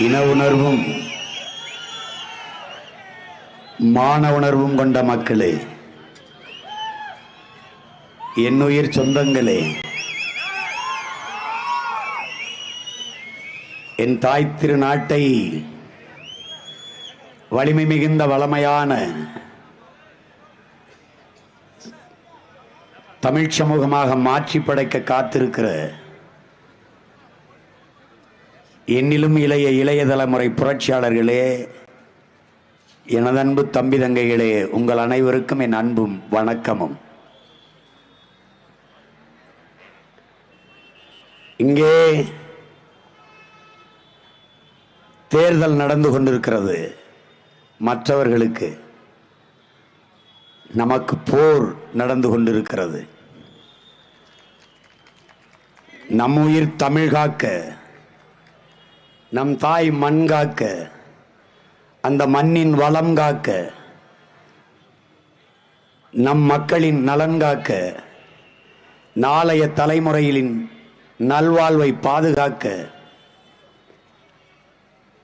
இன உணர்வும் மான உணர்வும் கொண்ட மக்களே, என்னுயிர் சொந்தங்களே, என் தாய் திருநாட்டை வலிமை மிகுந்த வளமையான தமிழ் சமூகமாக மாற்றி படைக்க காத்திருக்கிற என்னிலும் இளைய தலைமுறை புரட்சியாளர்களே, எனது அன்பு தம்பி தங்கைகளே, உங்கள் அனைவருக்கும் என் அன்பும் வணக்கமும். இங்கே தேர்தல் நடந்து கொண்டிருக்கிறது. மற்றவர்களுக்கு, நமக்கு போர் நடந்து கொண்டிருக்கிறது. நம் உயிர் தமிழ் காக்க, நம் தாய் மண் காக்க, அந்த மண்ணின் வளம் காக்க, நம் மக்களின் நலன் காக்க, நாளைய தலைமுறைகளின் நல்வாழ்வை பாதுகாக்க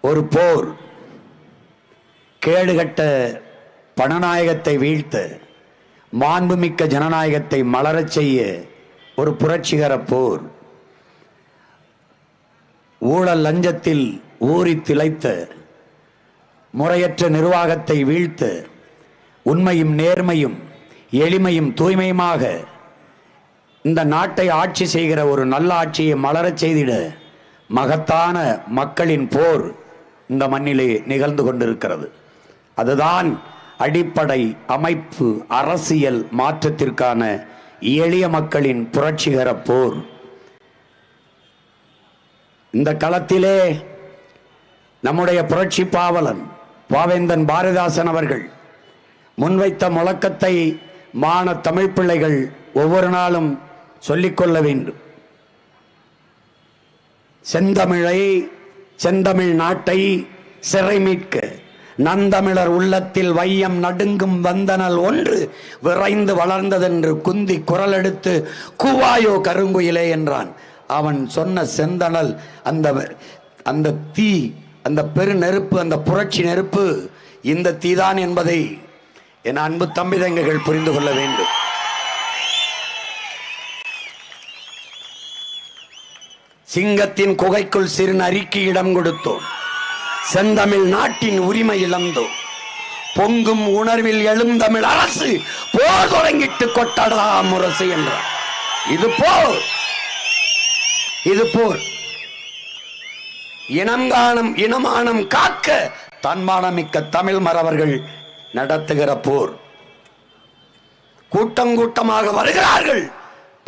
ஒரு போர். கேடுகட்ட பணநாயகத்தை வீழ்த்த, மாண்புமிக்க ஜனநாயகத்தை மலரச் செய்ய ஒரு புரட்சிகர போர். ஊழல் லஞ்சத்தில் ஊறி திளைத்த முறையற்ற நிர்வாகத்தை வீழ்த்த, உண்மையும் நேர்மையும் எளிமையும் தூய்மையுமாக இந்த நாட்டை ஆட்சி செய்கிற ஒரு நல்ல ஆட்சியை மலரச் செய்திட மகத்தான மக்களின் போர் இந்த மண்ணிலே நிகழ்ந்து கொண்டிருக்கிறது. அதுதான் அடிப்படை அமைப்பு அரசியல் மாற்றத்திற்கான எளிய மக்களின் புரட்சிகர போர். இந்த களத்திலே நம்முடைய புரட்சி பாவலன் பாவேந்தன் பாரதிதாசன் அவர்கள் முன்வைத்த முழக்கத்தை மான தமிழ் பிள்ளைகள் ஒவ்வொரு நாளும் சொல்லிக்கொள்ள வேண்டும். செந்தமிழை, செந்தமிழ் நாட்டை சிறை மீட்க நந்தமிழர் உள்ளத்தில் வையம் நடுங்கும் வந்தனல் ஒன்று விரைந்து வளர்ந்ததென்று குந்தி குரல் எடுத்து கூவாயோ கருங்குயிலே என்றான். அவன் சொன்ன செந்தனல், அந்த தீ, அந்த பெரு நெருப்பு, அந்த புரட்சி நெருப்பு இந்த தீதான் என்பதை என் அன்பு தம்பி தங்கைகள் புரிந்து கொள்ள வேண்டும். சிங்கத்தின் குகைக்குள் சிறு நரிக்கு இடம் கொடுத்தோம். செந்தமிழ் நாட்டின் உரிமை இழந்தோம். பொங்கும் உணர்வில் எழுந்தமிழ் அரசு போர் தொடங்கிட்டு கொட்டடா முரசு என்றார். இது போர், இது போர். இனமானம் காக்க தன்மானமிக்க தமிழ் மறவர்கள் நடத்துகிற போர். கூட்டம் கூட்டமாக வருகிறார்கள்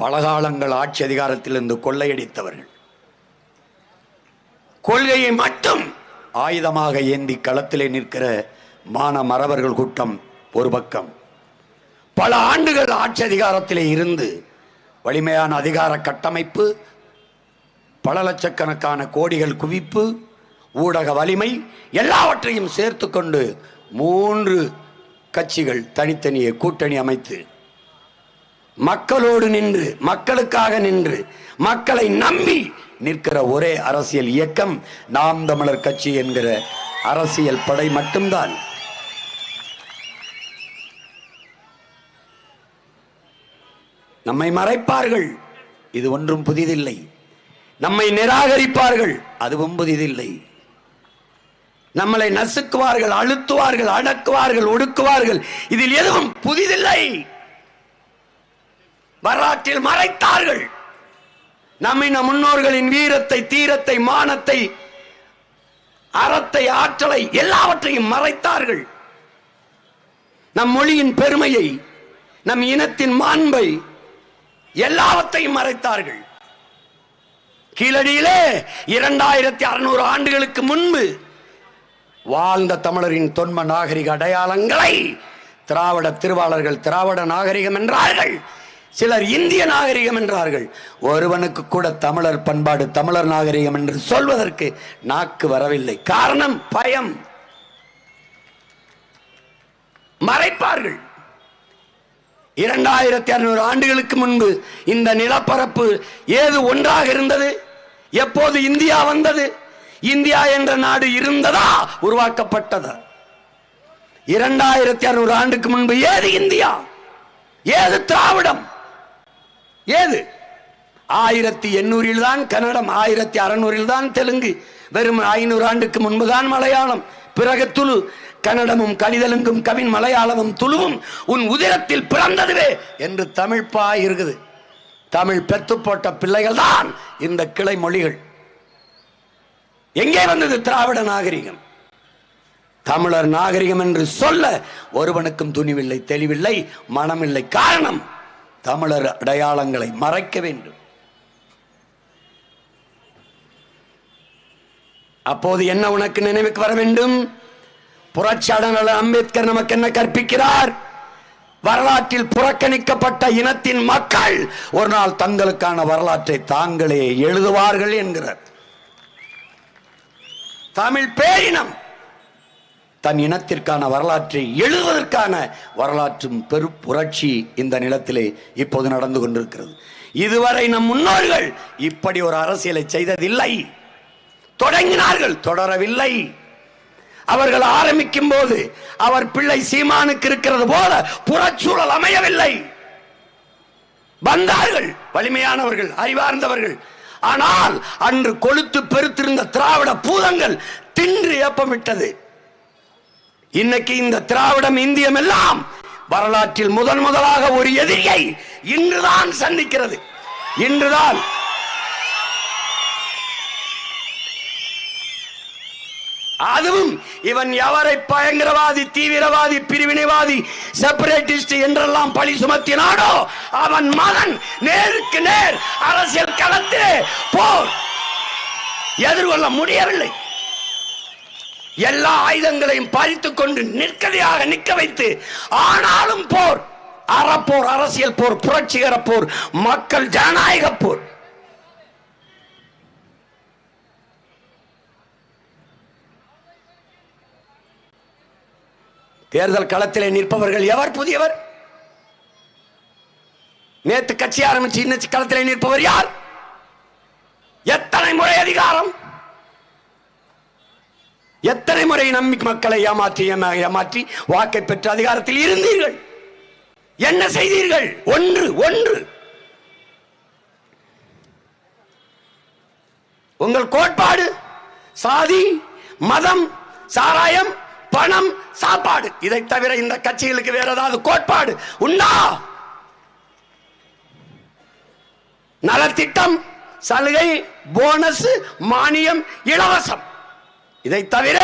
பலகாலங்கள் ஆட்சி அதிகாரத்திலிருந்து கொள்ளையடித்தவர்கள். கொள்கையை மட்டும் ஆயுதமாக ஏந்தி களத்திலே நிற்கிற மான மறவர்கள் கூட்டம் ஒரு பக்கம். பல ஆண்டுகள் ஆட்சி அதிகாரத்திலே இருந்து வலிமையான அதிகார கட்டமைப்பு, பல லட்சக்கணக்கான கோடிகள் குவிப்பு, ஊடக வலிமை எல்லாவற்றையும் சேர்த்து கொண்டு 3 கட்சிகள் தனித்தனியே கூட்டணி அமைத்து மக்களோடு நின்று, மக்களுக்காக நின்று, மக்களை நம்பி நிற்கிற ஒரே அரசியல் இயக்கம் நாம் தமிழர் கட்சி என்கிற அரசியல் படை மட்டும்தான். நம்மை மறைப்பார்கள், இது ஒன்றும் புதிதில்லை. நம்மை நிராகரிப்பார்கள், அதுவும் புதிதில்லை. நம்மளை நசுக்குவார்கள், அழுத்துவார்கள், அடக்குவார்கள், ஒடுக்குவார்கள், இதில் எதுவும் புதிதில்லை. வரலாற்றில் மறைத்தார்கள். நம்மை நம் முன்னோர்களின் வீரத்தை, தீரத்தை, மானத்தை, அறத்தை, ஆற்றலை எல்லாவற்றையும் மறைத்தார்கள். நம் மொழியின் பெருமையை, நம் இனத்தின் மாண்பை எல்லாவற்றையும் மறைத்தார்கள். கீழடியிலே 2600 ஆண்டுகளுக்கு முன்பு வாழ்ந்த தமிழரின் தொன்ம நாகரிக அடையாளங்களை திராவிட திருவாளர்கள் திராவிட நாகரிகம் என்றார்கள். சிலர் இந்திய நாகரிகம் என்றார்கள். ஒருவனுக்கு கூட தமிழர் பண்பாடு, தமிழர் நாகரிகம் என்று சொல்வதற்கு நாக்கு வரவில்லை. காரணம் பயம். மறைப்பார்கள். 2600 ஆண்டுகளுக்கு முன்பு இந்த நிலப்பரப்பு ஏது ஒன்றாக இருந்தது? எப்போது இந்தியா வந்தது? இந்தியா என்ற நாடு இருந்ததா, உருவாக்கப்பட்டதா? 2600 ஆண்டுக்கு முன்பு ஏது இந்தியா, ஏது திராவிடம், ஏது? 1800 தான் கன்னடம், 1600 தான் தெலுங்கு, வெறும் 500 ஆண்டுக்கு முன்புதான் மலையாளம், பிறகு துளு. கன்னடமும் கலிதலுங்கும் கவின் மலையாளமும் துளுவும் உன் உதிரத்தில் பிறந்ததுவே என்று தமிழ் பாய் இருக்குது. தமிழ் பெத்து போட்ட பிள்ளைகள் தான் இந்த கிளை மொழிகள். எங்கே வந்தது திராவிட நாகரிகம்? தமிழர் நாகரிகம் என்று சொல்ல ஒருவனுக்கும் துணிவில்லை, தெளிவில்லை, மனமில்லை. காரணம், தமிழர் அடையாளங்களை மறைக்க வேண்டும். அப்போது என்ன உனக்கு நினைவுக்கு வர வேண்டும்? புரட்சியாளர் அம்பேத்கர் நமக்கு என்ன கற்பிக்கிறார்? வரலாற்றில் புறக்கணிக்கப்பட்ட இனத்தின் மக்கள் ஒரு நாள் தங்களுக்கான வரலாற்றை தாங்களே எழுதுவார்கள் என்கிறார். தமிழ் பேரினம் தன் இனத்திற்கான வரலாற்றை எழுதுவதற்கான வரலாற்றும் பெரு புரட்சி இந்த நிலத்திலே இப்போது நடந்து கொண்டிருக்கிறது. இதுவரை நம் முன்னோர்கள் இப்படி ஒரு அரசியலை செய்ததில்லை. தொடங்கினார்கள், தொடரவில்லை. அவர்கள் ஆரம்பிக்கும் போது அவர் பிள்ளை சீமானுக்கு இருக்கிறது போல புறச்சூழல் அமையவில்லை. வந்தார்கள் வலிமையானவர்கள், அறிவார்ந்தவர்கள். ஆனால் அன்று கொளுத்து பெருத்திருந்த திராவிட பூதங்கள் தின்று ஏப்பமிட்டது. இன்னைக்கு இந்த திராவிடம் இந்தியம் எல்லாம் வரலாற்றில் முதலாக ஒரு எதிரியை இன்றுதான் சந்திக்கிறது. இன்றுதான் அதுவும் இவன் எவரை பயங்கரவாதி, தீவிரவாதி, பிரிவினைவாதி, செப்பரேட்டிஸ்ட் என்றெல்லாம் பழி சுமத்தினானோ அவன் மகன் நேருக்கு நேர் அரசியல் களத்திலே போர் எதிர்கொள்ள முடியவில்லை. எல்லா ஆயுதங்களையும் பறித்துக் கொண்டு நிற்கதியாக நிற்க வைத்து, ஆனாலும் போர், அறப்போர், அரசியல் போர், புரட்சிகர போர், மக்கள் ஜனநாயக போர். தேர்தல் களத்திலே நிற்பவர்கள் எவர்? புதியவர். நேற்று கட்சி ஆரம்பிச்சு இன்னைக்கு களத்திலே நிற்பவர் யார்? எத்தனை முறை அதிகாரம், எத்தனை முறை நம்பி மக்களை ஏமாற்றி வாக்கை பெற்ற அதிகாரத்தில் இருந்தீர்கள்? என்ன செய்தீர்கள்? ஒன்று. உங்கள் கோட்பாடு சாதி, மதம், சாராயம், பணம், சாப்பாடு. இதை தவிர இந்த கட்சிகளுக்கு வேற ஏதாவது கோட்பாடு உண்டா? நலத்திட்டம், சலுகை, போனஸ், மானியம், இலவசம், இதை தவிர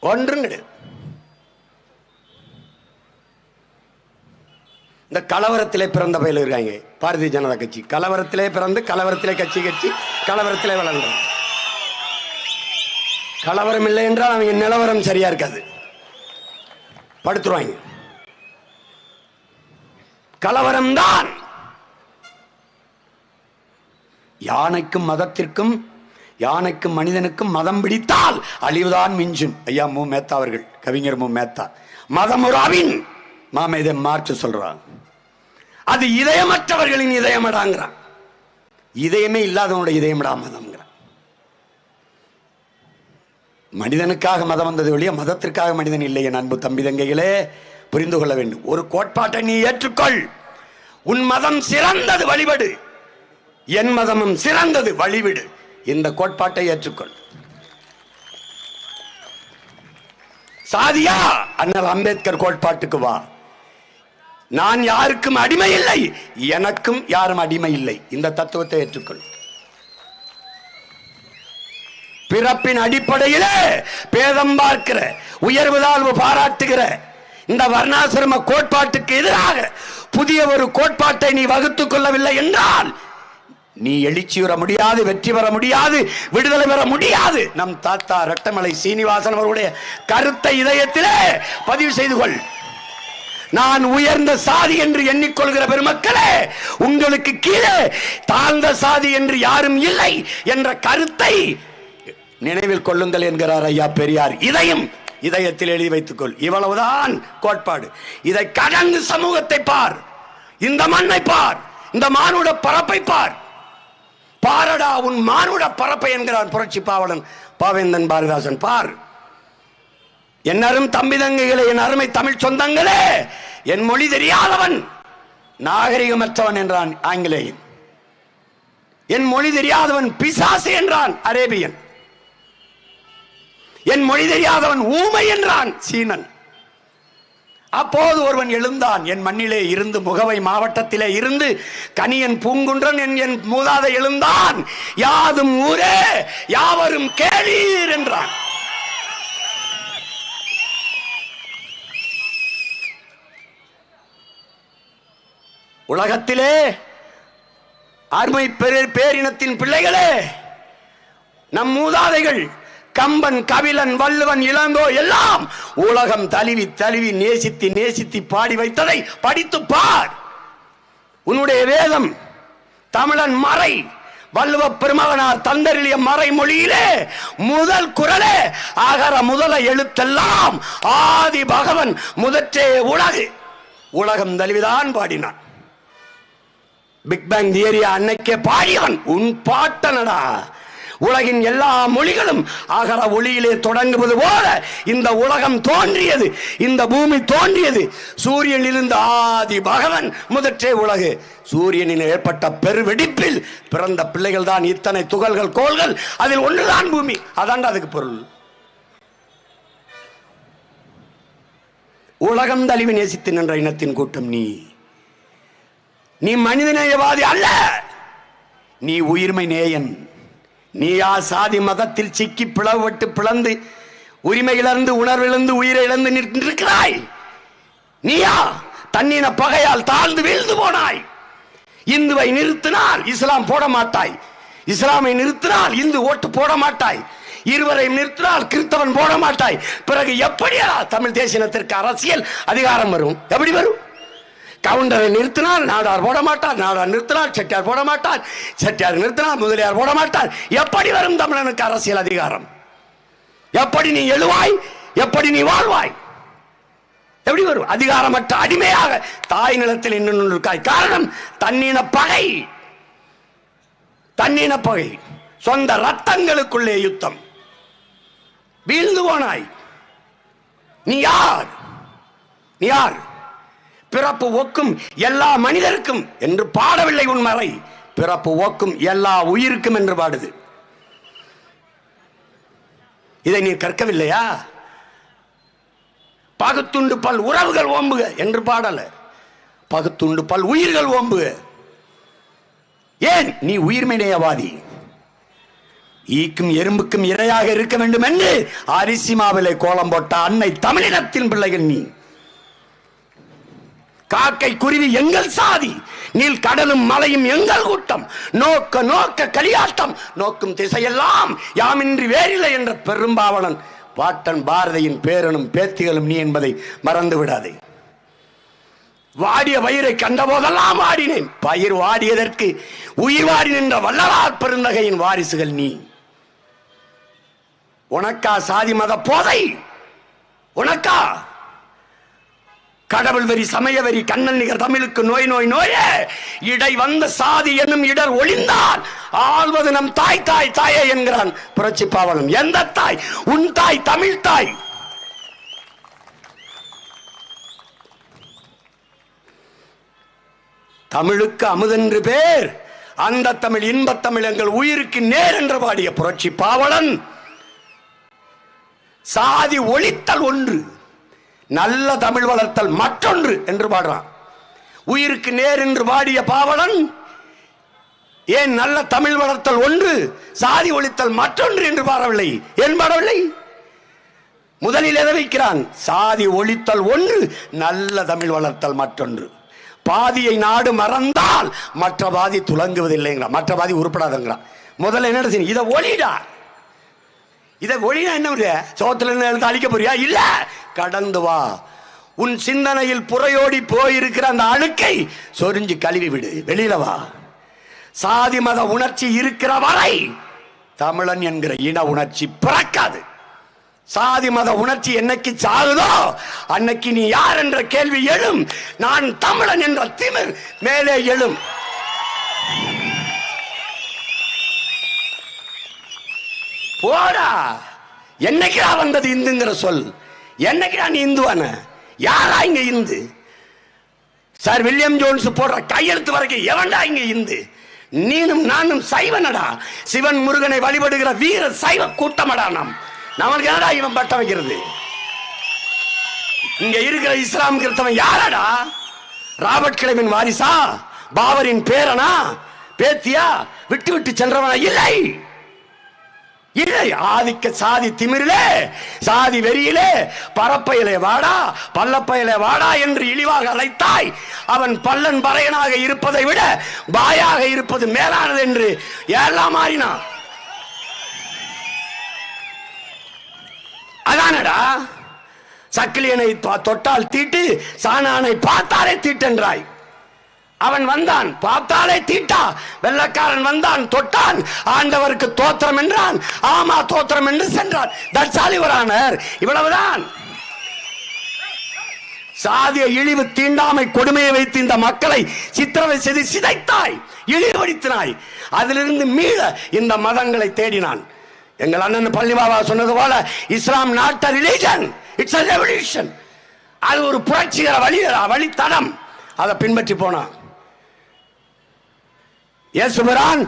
ஒன்றும் கிடையாது. இந்த கலவரத்திலே பிறந்த பயில இருக்காங்க பாரதிய ஜனதா கட்சி. கலவரத்திலே பிறந்து கலவரத்திலே கட்சி கலவரத்திலே வளர்ந்தோம். கலவரம் இல்லை என்றால் அவங்க நிலவரம் சரியா இருக்காது, படுத்துருவாங்க. கலவரம் தான். யானைக்கும் மதத்திற்கும், யானைக்கும் மனிதனுக்கும் மதம் பிடித்தால் அழிவுதான் மிஞ்சும். ஐயா மு மேத்தா அவர்கள், கவிஞர் மு மேத்தா. மதம் ஒரு அவின் மாமேதை மாற்று சொல்றான். அது இதயமற்றவர்களின் இதயமடாங்கிறான். இதயமே இல்லாதவனுடைய இதயமடா மதம். மனிதனுக்காக மதம் வந்தது ஒழிய மதத்திற்காக மனிதன் இல்லை. என் அன்பு தம்பி தங்கைகளே, புரிந்து கொள்ள வேண்டும். ஒரு கோட்பாட்டை நீ ஏற்றுக்கொள். உன் மதம் சிறந்தது, வழிபடு. என் மதமும் சிறந்தது, வழிவிடு. இந்த கோட்பாட்டை ஏற்றுக்கொள். சாதியா, அண்ணல் அம்பேத்கர் கோட்பாட்டுக்கு வா. நான் யாருக்கும் அடிமை இல்லை, எனக்கும் யாரும் அடிமை இல்லை. இந்த தத்துவத்தை ஏற்றுக்கொள். பிறப்பின் அடிப்படையிலே பேதம் பார்க்கிற, உயர்வு தாழ்வு பாராட்டுகிற இந்த வர்ணாசிரம கோட்பாட்டுக்கு எதிராக புதிய ஒரு கோட்பாட்டை நீ வகுத்துக் கொள்ளவில்லை என்றால் நீ எழுச்சி பெற முடியாது, வெற்றி பெற முடியாது, விடுதலை பெற முடியாது. நம் தாத்தா ரெட்டமலை சீனிவாசன் அவருடைய கருத்தை இதயத்திலே பதிவு செய்து கொள். நான் உயர்ந்த சாதி என்று எண்ணிக்கொள்கிற பெருமக்களே, உங்களுக்கு கீழே தாழ்ந்த சாதி என்று யாரும் இல்லை என்ற கருத்தை நினைவில் கொள்ளுங்கள் என்கிறார் ஐயா பெரியார். இதையும் இதயத்தில் எழுதி வைத்துக்கொள். இவ்வளவுதான் கோட்பாடு. இதை கடந்து சமூகத்தை பார், இந்த மண்ணை பார், இந்த மானுட பரப்பை பார். பாரடா உன் மானுட பரப்பை என்கிறான் புரட்சி பாவலன் பாவேந்தன் பாரதிதாசன். பார் என் அரும் தம்பி தங்கைகளே, என் அருமை தமிழ் சொந்தங்களே, என் மொழி தெரியாதவன் நாகரிகமற்றவன் என்றான் ஆங்கிலேயன். என் மொழி தெரியாதவன் பிசாசு என்றான் அரேபியன். என் மொழி தெரியாதவன் ஊமை என்றான் சீனன். அப்போது ஒருவன் எழுந்தான், என் மண்ணிலே இருந்து, முகவை மாவட்டத்திலே இருந்து கனியன் பூங்குன்றன் என் மூதாதை எழுந்தான், யாதும் ஊரே யாவரும் கேளீர் என்றான். உலகத்திலே அருமை பேரினத்தின் பிள்ளைகளே, நம் மூதாதைகள் கம்பன், கபிலன், வள்ளுவன், இளங்கோ எல்லாம் உலகம் தழுவி தழுவி நேசித்து நேசித்து பாடி வைத்ததை படித்து பார். உன்னுடைய வேதம் தமிழன் மறை வள்ளுவ பெருமகனார் தந்தரிலிய மறைமொழியிலே முதல் குறளே அகர முதல எழுத்தெல்லாம் ஆதி பகவன் முதற்றே உலகு. உலகம் தழுவிதான் பாடினான். பிக் பேங் தியரியா அன்னைக்கே பாடியவன் உன் பாட்டனடா. உலகின் எல்லா மொழிகளும் அகர ஒளியிலே தொடங்குவது போல இந்த உலகம் தோன்றியது, இந்த பூமி தோன்றியது. சூரியனில் இருந்து ஆதி பகவன் முதற்றே உலகு. சூரியனில் ஏற்பட்ட பெருவெடிப்பில் பிறந்த பிள்ளைகள் தான் இத்தனை துகள்கள், கோள்கள், அதில் ஒன்றுதான் பூமி. அதான் அதுக்கு பொருள். உலகம் தழுவி நேசித்து நின்ற இனத்தின் கூட்டம் நீ. நீ மனிதநேயவாதி அல்ல, நீ உயிர்மை நேயன். நீயா சாதி மதத்தில் சிக்கி பிளவுபட்டு பிளந்து உரிமை இழந்து உணர்விழந்து உயிரை இழந்து நிற்கிறாய்? நீயா தன்னின பகையால் தாழ்ந்து வீழ்ந்து போனாய்? இந்துவை நிறுத்தினால் இஸ்லாம் போட மாட்டாய், இஸ்லாமை நிறுத்தினால் இந்து ஓட்டு போட மாட்டாய், இருவரை நிறுத்தினால் கிறிஸ்தவன் போட மாட்டாய். பிறகு எப்படியா தமிழ் தேசியத்திற்கு அரசியல் அதிகாரம் வரும்? எப்படி வரும்? கவுண்டரை நிறுத்தினால் நாடார் போட மாட்டார், நாடார் நிறுத்தினால் செட்டியார் போட மாட்டார், செட்டியார் நிறுத்தினால் முதலியார் போட மாட்டார். எப்படி வரும் தமிழனுக்கு அரசியல் அதிகாரம்? எப்படி நீ எழுவாய்? எப்படி நீ வாழ்வாய்? எப்படி வரும்? அதிகாரமற்ற அடிமையாக தாய் நிலத்தில் இன்னும் இருக்காய். காரணம் தன்னின பகை, தன்னின பகை, சொந்த ரத்தங்களுக்குள்ளே யுத்தம். வீழ்ந்து போனாய். நீ யார்? நீ யார்? பிறப்பு ஒக்கும் எல்லா மனிதருக்கும் என்று பாடவில்லை உன் மறை. பிறப்பு ஒக்கும் எல்லா உயிருக்கும் என்று பாடுது. இதை நீ கற்கவில்லையா? பகுத்துண்டு பல் உறவுகள் ஓம்புக என்று பாடல, பகுத்துண்டு பல் உயிர்கள் ஓம்புக. ஏன்? நீ உயிர்மைநேயவாதி. ஈக்கும் எறும்புக்கும் இரையாக இருக்க வேண்டும் என்று அரிசி மாவிலை கோலம் போட்ட அன்னை தமிழினத்தின் பிள்ளைகள் நீ. காக்கை குருவி எங்கள் சாதி, நீல் கடலும் மலையும் எங்கள் கூட்டம், நோக்க நோக்க களியாட்டம், நோக்கும் திசையெல்லாம் யாமின்றி வேறில்லை என்ற பெரும்பாவலன் பாட்டன் பாரதியின் பேரனும் பேத்திகளும் நீ என்பதை மறந்து விடாதே. வாடிய பயிரை கண்ட போதெல்லாம் வாடினேன், பயிர் வாடியதற்கு உயிர் வாடி நின்ற வள்ளலார் பெருந்தகையின் வாரிசுகள் நீ. உனக்கா சாதி மத போதை? உனக்கா கடவுள் வெறி, சமய வெறி, கண்ணன் நிகர் தமிழுக்கு நோய் நோய் நோயே. இடை வந்த சாதி என்னும் இடர் ஒளிந்தால் ஆள்வது நம் தாய் தாய் தாயே என்கிறான் புரட்சி பாவலன். எந்த தாய்? உன் தாய், தமிழ் தாய். தமிழுக்கு அமுதென்று பேர், அந்த தமிழ் இன்பத் தமிழ் எங்கள் உயிருக்கு நேர் என்று பாடிய புரட்சி பாவலன் சாதி ஒழித்தல் ஒன்று, நல்ல தமிழ் வளர்த்தல் மற்றொன்று என்று பாடுறான். உயிருக்கு நேர் என்று பாடிய பாவலன் ஏன் நல்ல தமிழ் வளர்த்தல் ஒன்று, சாதி ஒழித்தல் மற்றொன்று என்று பாடவில்லை? ஏன் பாடவில்லை? முதலில் எதை வைக்கிறான்? சாதி ஒழித்தல் ஒன்று, நல்ல தமிழ் வளர்த்தல் மற்றொன்று. பாதியை நாடு மறந்தால் மற்ற பாதி துலங்குவதில்லைங்கிறான், மற்ற பாதி உருப்படாதுங்கிறான். முதல்ல என்ன செய்ய? இதை ஒளிடா. இதை ஒளினா என்ன? சோத்துல இருந்து அழிக்க போறியா? இல்ல, கடந்து வா. உன் சிந்தனையில் புறையோடி போயிருக்கிற அந்த அழுக்கை சொரிஞ்சு கழுவி விடு, வெளியில வா. சாதி மத உணர்ச்சி இருக்கிற வரை தமிழன் என்கிற இன உணர்ச்சி பிறக்காது. சாதி மத உணர்ச்சி என்னைக்கு சாகுதோ அன்னைக்கு நீ யார் என்ற கேள்வி எழும். நான் தமிழன் என்ற திமிர் மேலே எழும். போடா. என்னைக்கா வந்தது இந்துங்கிற சொல்? என்னைக்கா நீ இந்துவான? யாரா இங்க இந்து? சார் வில்லியம் ஜோன்ஸ் போடுற கையெழுத்து வரைக்கும் எவன்டா இங்க இந்து? நீனும் நானும் சைவனடா. சிவன் முருகனை வழிபடுகிற வீர சைவ கூட்டமடா. நமக்கு என்னடா இவன் பட்டம் வைக்கிறது? இங்க இருக்கிற இஸ்லாம் கிறிஸ்தவன் யாரடா? ராபர்ட் கிளைவின் வாரிசா? பாபரின் பேரனா? பேத்தியா? விட்டு விட்டு சென்றவனா? இல்லை இல்லை. ஆதிக்க சாதி திமிரிலே, சாதி வெறியிலே, பரப்பையிலே வாடா, பல்லப்பையிலே வாடா என்று இழிவாக அழைத்தாய். அவன் பல்லன் பறையனாக இருப்பதை விட பாயாக இருப்பது மேலானது என்று எல்லாம் மாறினான். அதானடா சக்கிலியனை தொட்டால் தீட்டு, சாணானை பார்த்தாலே தீட்டென்றாய். அவன் வந்தான், பார்த்தாலே தீட்டா. வெள்ளக்காரன் வந்தான், தொட்டான், ஆண்டவருக்கு தோத்திரம் என்றான். ஆமா தோத்திரம் என்று சென்றான். தற்சாலிவரானர். இவ்வளவுதான். சாதிய இழிவு, தீண்டாமை, கொடுமையை வைத்து இந்த மக்களை சித்திரவை செய்து சிதைத்தாய், இழிவுபடுத்தினாய். அதிலிருந்து மீள இந்த மதங்களை தேடினான். எங்கள் அண்ணன் பள்ளிபாபா சொன்னது போல, இஸ்லாம் not a religion, it's a revolution. அது ஒரு புரட்சிகர வழித்தடம். அதை பின்பற்றி போனான். இயேசுபிரான்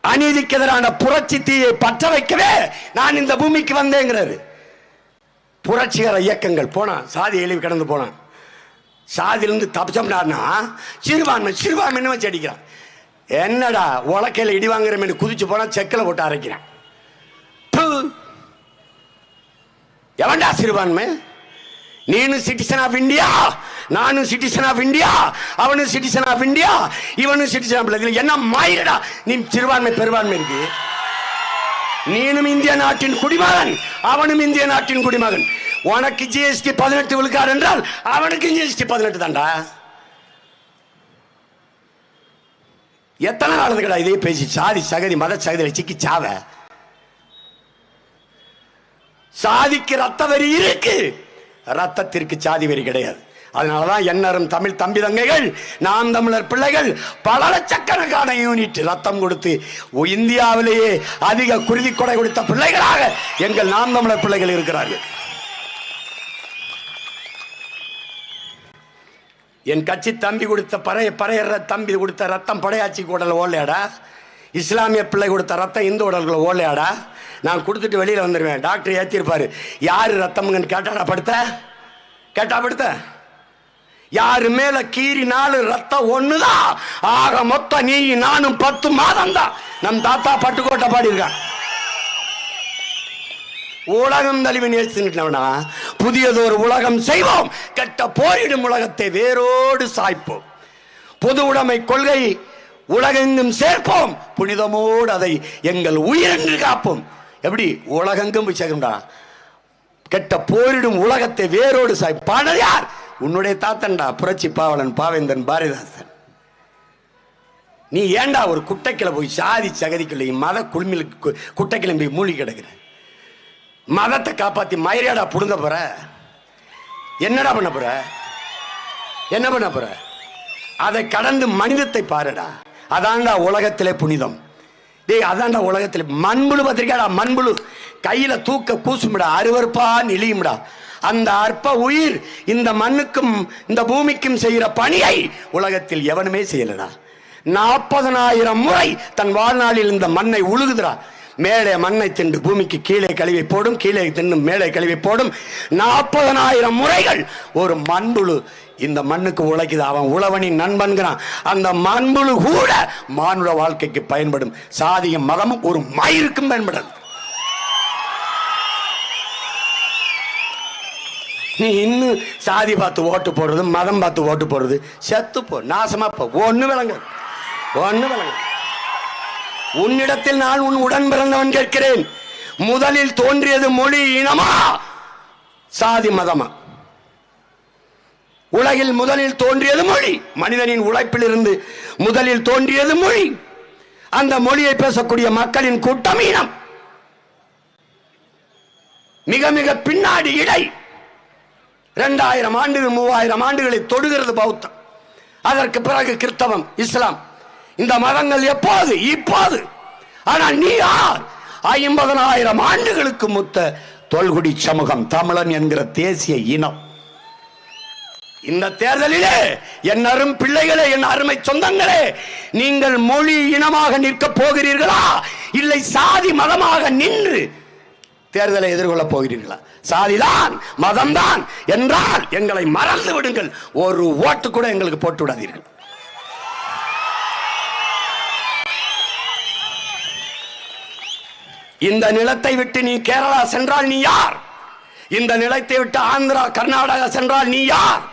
அநீதிக்கு எதிரான புரட்சி தீயை பற்ற வைக்கவே நான் இந்த பூமிக்கு வந்தேங்கிறாரு. புரட்சிகர இயக்கங்கள் போனான், சாதி இழிவு கடந்து போனான். சாதியிலிருந்து தப்பிச்சோம்னா சிறுபான்மை சிறுபான்மைன்னு வச்சு அடிக்கிறான். என்னடா உலக்கையில் இடி வாங்குறேன் குதிச்சு போனா செக்கில் போட்டு அரைக்கிறான். எவன்டா சிறுபான்மை? நீனும் சிட்டிசன் ஆஃப் இந்தியா, நானும் சிட்டிசன் ஆஃப் இந்தியா, அவனும் சிட்டிசன் ஆஃப் இந்தியா, இவனும் சிட்டிசன் ஆஃப் இந்தியா. என்ன மாயிரடா நீ சிறுபான்மை பெரும்பான்மை இருக்கு. நீனும் இந்திய நாட்டின் குடிமகன், அவனும் இந்திய நாட்டின் குடிமகன். உனக்கு ஜிஎஸ்டி 18 விழுக்காடு என்றால் அவனுக்கு ஜிஎஸ்டி 18 தான்டா. எத்தனை நாளுக்குடா இதே பேசி சாதி சகதி மத சகதி சிக்கி சாவ? சாதிக்கு ரத்த வரி இருக்கு, ரத்தத்திற்கு சாதி வரி கிடையாது. அதனாலதான் எண்ணரும் தமிழ் தம்பி தங்கைகள், நாம் தமிழர் பிள்ளைகள் பல லட்சக்கணக்கான யூனிட் ரத்தம் கொடுத்து இந்தியாவிலேயே அதிக குருதி கொடை கொடுத்த பிள்ளைகளாக எங்கள் நாம் தமிழர் பிள்ளைகள் இருக்கிறார்கள். என் கட்சி தம்பி கொடுத்த பறையற தம்பி கொடுத்த ரத்தம் படையாட்சி உடல் ஓலையாடா? இஸ்லாமிய பிள்ளை கொடுத்த ரத்தம் இந்து உடல்களை ஓலையாடா? நான் கொடுத்துட்டு வெளியில வந்துடுவேன். டாக்டர் ஏற்றிருப்பாரு. யாரு ரத்தம்னு கேட்டா படுத்த யாரு மேல கீறி 4 ரத்தம் ஒண்ணுதான். ஆக மொத்தம் நீ நானும் 10 மாதம் தான். நம் தாத்தா பட்டுக்கோட்டை பாடியிருக்கான். உலகம் தழுவி நேசினா புதியதொரு உலகம் செய்வோம், கெட்ட போரிடும் உலகத்தை வேரோடு சாய்ப்போம். பொது உடைமை கொள்கை உலகெங்கும் சேர்ப்போம், புனிதமோடு அதை எங்கள் உயிரென்று காப்போம். எப்படி உலகெங்கும் போய் சேர்க்கா? கெட்ட போரிடும் உலகத்தை வேரோடு சாய்ப்பானது யார்? உன்னுடைய தாத்தன்டா, புரட்சி பாவலன் பாவேந்தன் பாரதிதாசன். நீ ஏண்டா ஒரு குட்டைக்கில போய் சாதி சகதிக்குள்ள மத குழுமில் குட்டைக்கில போய் மூழ்கி கிடக்குற? மதத்தை காப்பாத்தி மயிரியாடா புடுங்க போற? என்னடா பண்ண போற? என்ன பண்ண போற? அதை கடந்து மனிதத்தை பாருடா. அதான்டா உலகத்திலே புனிதம். டேய், அதான்டா உலகத்திலே மண்புழு பத்திரிக்காடா. மண்புழு கையில தூக்க கூசும்டா, அருவருப்பா நெளியும்டா. அந்த அற்ப உயிர் இந்த மண்ணுக்கும் இந்த பூமிக்கும் செய்கிற பணியை உலகத்தில் எவனுமே செய்யலடா. 40,000 முறை தன் வாழ்நாளில் இந்த மண்ணை உழுகுதுடா. மேலே மண்ணை தின்று பூமிக்கு கீழே கழிவை போடும், கீழே தின்னு மேலே கழிவை போடும். 40,000 முறைகள் ஒரு மண்புழு இந்த மண்ணுக்கு உழைக்குது. அவன் உழவனின் நண்பன்கிறான். அந்த மண்புழு கூட மானுட வாழ்க்கைக்கு பயன்படும். சாதியும் மதமும் ஒரு மயிருக்கும் பயன்படும். நீ இன்னும் சாதி பார்த்து ஓட்டு போடுறது, மதம் பார்த்து ஓட்டு போடுறது, செத்து போ, நாசமா போ. ஒண்ணு விளங்க. உன்னிடத்தில் நான் உன் உடன் பிறந்தவன் கேட்கிறேன். முதலில் தோன்றியது மொழி இனமா சாதி மதமா? உலகில் முதலில் தோன்றியது மொழி. மனிதனின் உழைப்பில் இருந்து முதலில் தோன்றியது மொழி. அந்த மொழியை பேசக்கூடிய மக்களின் கூட்டம் இனம். மிக மிக பின்னாடி இடை 2000 ஆண்டுகள் 3000 ஆண்டுகளை தொடுகிறது பௌத்தம். அதற்கு பிறகு கிறிஸ்தவம், இஸ்லாம். இந்த மதங்கள் எப்போது? இப்போது. ஆனால் நீ யார்? 50,000 ஆண்டுகளுக்கு முத்த தொல்குடி சமூகம் தமிழன் என்கிற தேசிய இனம். இந்த தேர்தலிலே என் அரும் பிள்ளைகளே, என் அருமை சொந்தங்களே, நீங்கள் மொழி இனமாக நிற்க போகிறீர்களா, இல்லை சாதி மதமாக நின்று தேர்தலை எதிர்கொள்ள போகிறீர்களா? சாதிதான் மதம்தான் என்றால் எங்களை மறந்து விடுங்கள். ஒரு ஓட்டு கூட எங்களுக்கு போட்டு விடாதீர்கள். இந்த நிலத்தை விட்டு நீ கேரளா சென்றால் நீ யார்? இந்த நிலத்தை விட்டு ஆந்திரா கர்நாடகா சென்றால் நீ யார்?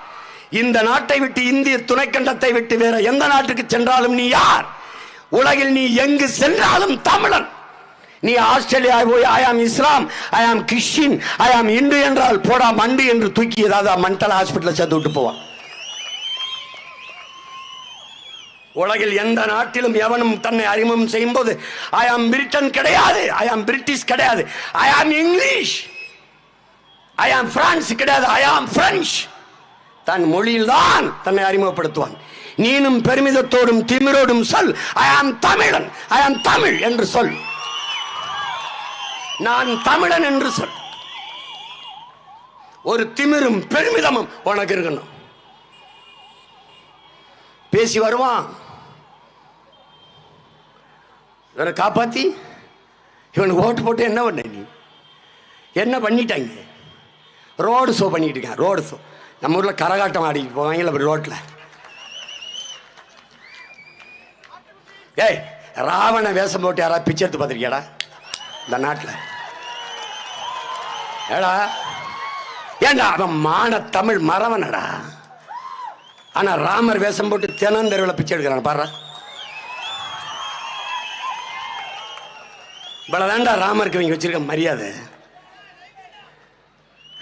இந்த நாட்டை விட்டு இந்திய துணைக்கண்டத்தை விட்டு வேற எந்த நாட்டுக்கு சென்றாலும் நீ யார்? உலகில் நீ எங்கு சென்றாலும் தமிழன். நீ ஆஸ்திரேலியா போய் ஐ ஆம் இஸ்லாம், ஐ ஆம் கிறிஸ்டின், ஐ ஆம் இந்து என்றால் போடா மண்டு என்று தூக்கி ஏதாவது மென்டல் ஹாஸ்பிட்டல் சேர்த்து விட்டு போவான். உலகில் எந்த நாட்டிலும் எவனும் தன்னை அறிமுகம் செய்யும் போது ஐ ஆம் பிரிட்டன் கிடையாது, ஐ ஆம் பிரிட்டிஷ் கிடையாது, ஐ ஆம் இங்கிலீஷ், ஐ ஆம் பிரான்ஸ் கிடையாது, ஐ ஆம் பிரெஞ்சு. தன் மொழியில் தான் தன்னை அறிமுகப்படுத்துவான். நீனும் பெருமிதத்தோடும் திமிரோடும் சொல் ஐ ஆம் தமிழன், ஐ ஆம் தமிழ் என்று சொல். நான் தமிழன் என்று சொல். ஒரு திமிரும் பெருமிதமும் உனக்கு இருக்கணும். பேசி வருவான், இவனை காப்பாத்தி இவனுக்கு ஓட்டு போட்டு என்ன பண்ண? நீ என்ன பண்ணிட்டாங்க? ரோடு ஷோ பண்ணிட்டு இருக்கான். ரோடு ஷோ நம்ம ஊர்ல கரகாட்டம் ஆடிட்டு போவாங்கல்ல ரோட்ல. ஏய், ராவண வேஷம் போட்டு யாராவது பிச்சை எடுத்து பார்த்திருக்கியாடா இந்த நாட்டில்? ஏடா ஏண்டா அவன் மான தமிழ் மறவனடா. ஆனா ராமர் வேஷம் போட்டு தென்னந்தெருவில் பிச்சை எடுக்கிறான் பாரு. இவ்வளவுதான்டா ராமருக்கு இவங்க வச்சிருக்க மரியாதை.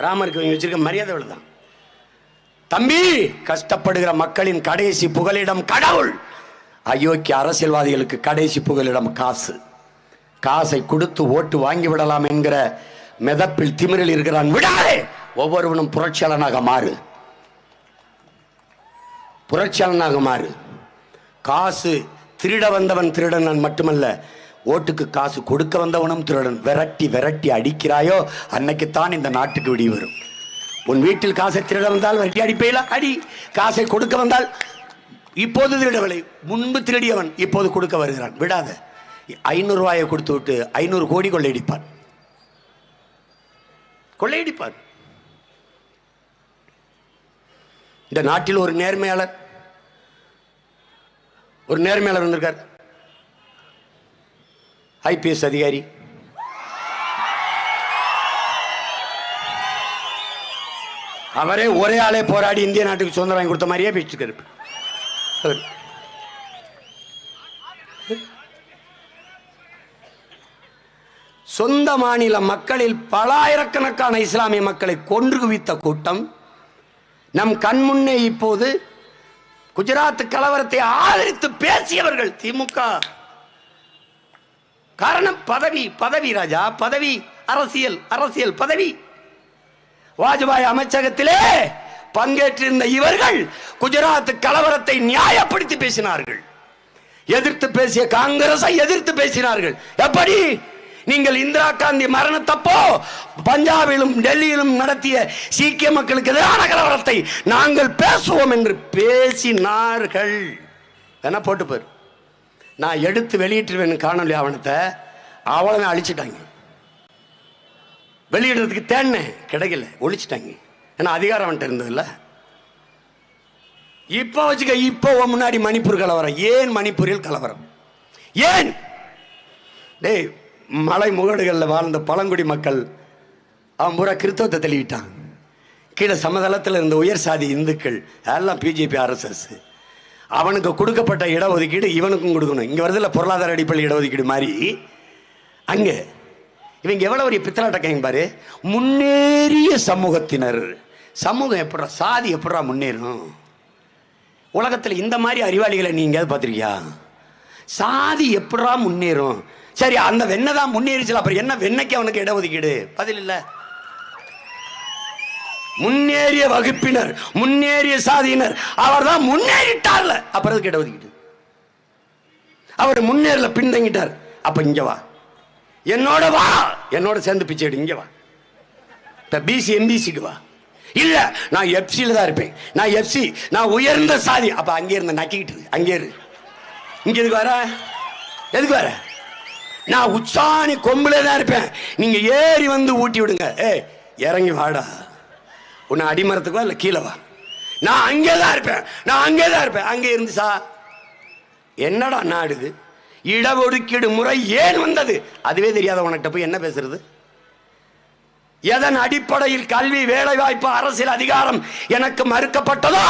ராமருக்கு இவங்க வச்சிருக்க மரியாதை இவ்வளவுதான். தம்பி, கஷ்டப்படுகிற மக்களின் கடைசி புகலிடம் கடவுள். அயோக்கிய அரசியல்வாதிகளுக்கு கடைசி புகலிடம் காசு. காசை கொடுத்து ஓட்டு வாங்கி விடலாம் என்கிற மெதப்பில் திமிரில் இருக்கிறான். விடாதே, ஒவ்வொருவனும் புரட்சியாளனாக மாறு, புரட்சியாளனாக மாறு. காசு திருட வந்தவன் திருடன் மட்டுமல்ல, ஓட்டுக்கு காசு கொடுக்க வந்தவனும் திருடன். விரட்டி விரட்டி அடிக்கிறாயோ அன்னைக்குத்தான் இந்த நாட்டுக்கு விடி வரும். உன் வீட்டில் காசை திருட வந்தால் விரட்டி அடிப்பையில அடி. காசை கொடுக்க வந்தால் இப்போது திருடவில்லை, முன்பு திருடியவன் இப்போது கொடுக்க வருகிறான். விடாத. 500 ரூபாயை கொடுத்து விட்டு 500 கோடி கொள்ளையடிப்பான். கொள்ளையடிப்பான். இந்த நாட்டில் ஒரு நேர்மையாளர் வந்திருக்கார். ஐபிஎஸ் அதிகாரி. அவரே ஒரே ஆளே போராடி இந்திய நாட்டுக்கு சுதந்திரம் வாங்கி கொடுத்த மாதிரியே பேசிட்டு. சொந்த மாநில மக்களில் பல ஆயிரக்கணக்கான இஸ்லாமிய மக்களை கொன்று குவித்த கூட்டம் நம் கண்முன்னே இப்போது குஜராத் கலவரத்தை ஆதரித்து பேசியவர்கள் திமுக. காரணம் பதவி, பதவி ராஜா, பதவி, அரசியல், அரசியல், பதவி. வாஜ்பாய் அமைச்சகத்திலே பங்கேற்றிருந்த இவர்கள் குஜராத் கலவரத்தை நியாயப்படுத்தி பேசினார்கள். எதிர்த்து பேசிய காங்கிரஸை எதிர்த்து பேசினார்கள். எப்படி? நீங்கள் இந்திரா காந்தி மரணத்தப்போ பஞ்சாபிலும் டெல்லியிலும் நடத்திய சீக்கிய மக்களுக்கு எதிரான கலவரத்தை நாங்கள் பேசுவோம் என்று பேசினார்கள். என்ன போட்டு போயிரு. நான் எடுத்து வெளியிட்டுருவேன் காணொலி ஆவணத்தை. அவ்வளவு அழிச்சிட்டாங்க. வெளியிடுறதுக்கு தேடினேன், கிடைக்கல, ஒழிச்சிட்டாங்க. ஏன்னா அதிகாரம் வந்துட்டு இருந்ததில்ல. இப்போ வச்சுக்க, இப்போ முன்னாடி மணிப்பூர் கலவரம். ஏன் மணிப்பூரில் கலவரம்? ஏன்? டேய், மலை முகடுகளில் வாழ்ந்த பழங்குடி மக்கள் அவன் பூரா கிறிஸ்தவத்தை தள்ளிவிட்டான். கீழே சமதளத்தில் இருந்த உயர் சாதி இந்துக்கள் எல்லாம் பிஜேபி RSS. அவனுக்கு கொடுக்கப்பட்ட இடஒதுக்கீடு இவனுக்கும் கொடுக்கணும். இங்கே வருதில்ல பொருளாதார அடிப்படை இடஒதுக்கீடு மாதிரி. அங்கே இவங்க எவ்வளோ ஒரு பித்தலாட்டக்காங்க பாரு. முன்னேறிய சமூகத்தினர். சமூகம் எப்படா, சாதி எப்படா முன்னேறும்? உலகத்தில் இந்த மாதிரி அறிவாளிகளை நீ எங்கேயாவது பார்த்துருக்கியா? சாதி எப்படா முன்னேறும்? சரி, அந்த வெண்ணை தான் முன்னேறிச்சல, அப்புறம் என்ன வெண்ணைக்கு அவனுக்கு இடஒதுக்கீடு? பதில் இல்லை. முன்னேறிய வகுப்பினர், முன்னேறிய சாதியினர், அவர் தான் முன்னேறிட்டார்ல, அப்புறம் இடஒதுக்கீடு. அவர் முன்னேறல, பின்தங்கிட்டார். அப்ப இங்க வா. என்னோட வா, என்னோட சேர்ந்து பிச்சை எடு. இங்க வா, பிசி எம்பிசிக்கு வா. இல்ல நான் எஃப்சில தான் இருப்பேன், நான் எஃப்சி, நான் உயர்ந்த சாதி. அப்ப அங்கே இருந்த நக்கிட்டு அங்கே இரு. இங்க எதுக்கு வர, எதுக்கு வர? நான் உச்சாணி கொம்புல தான் இருப்பேன், நீங்க ஏறி வந்து ஊட்டி விடுங்க. இறங்கி வாடா, உன்னை அடிமரத்துக்கு வா, இல்ல கீழே வா. நான் அங்கேதான் இருப்பேன், நான் அங்கேதான் இருப்பேன். அங்கே இருந்து என்னடா நாடுது? இடஒதுக்கீடு முறை ஏன் வந்தது அதுவே தெரியாத உனக்கிட்ட போய் என்ன பேசுறது? எதன் அடிப்படையில் கல்வி, வேலை வாய்ப்பு, அரசியல் அதிகாரம் எனக்கு மறுக்கப்பட்டதோ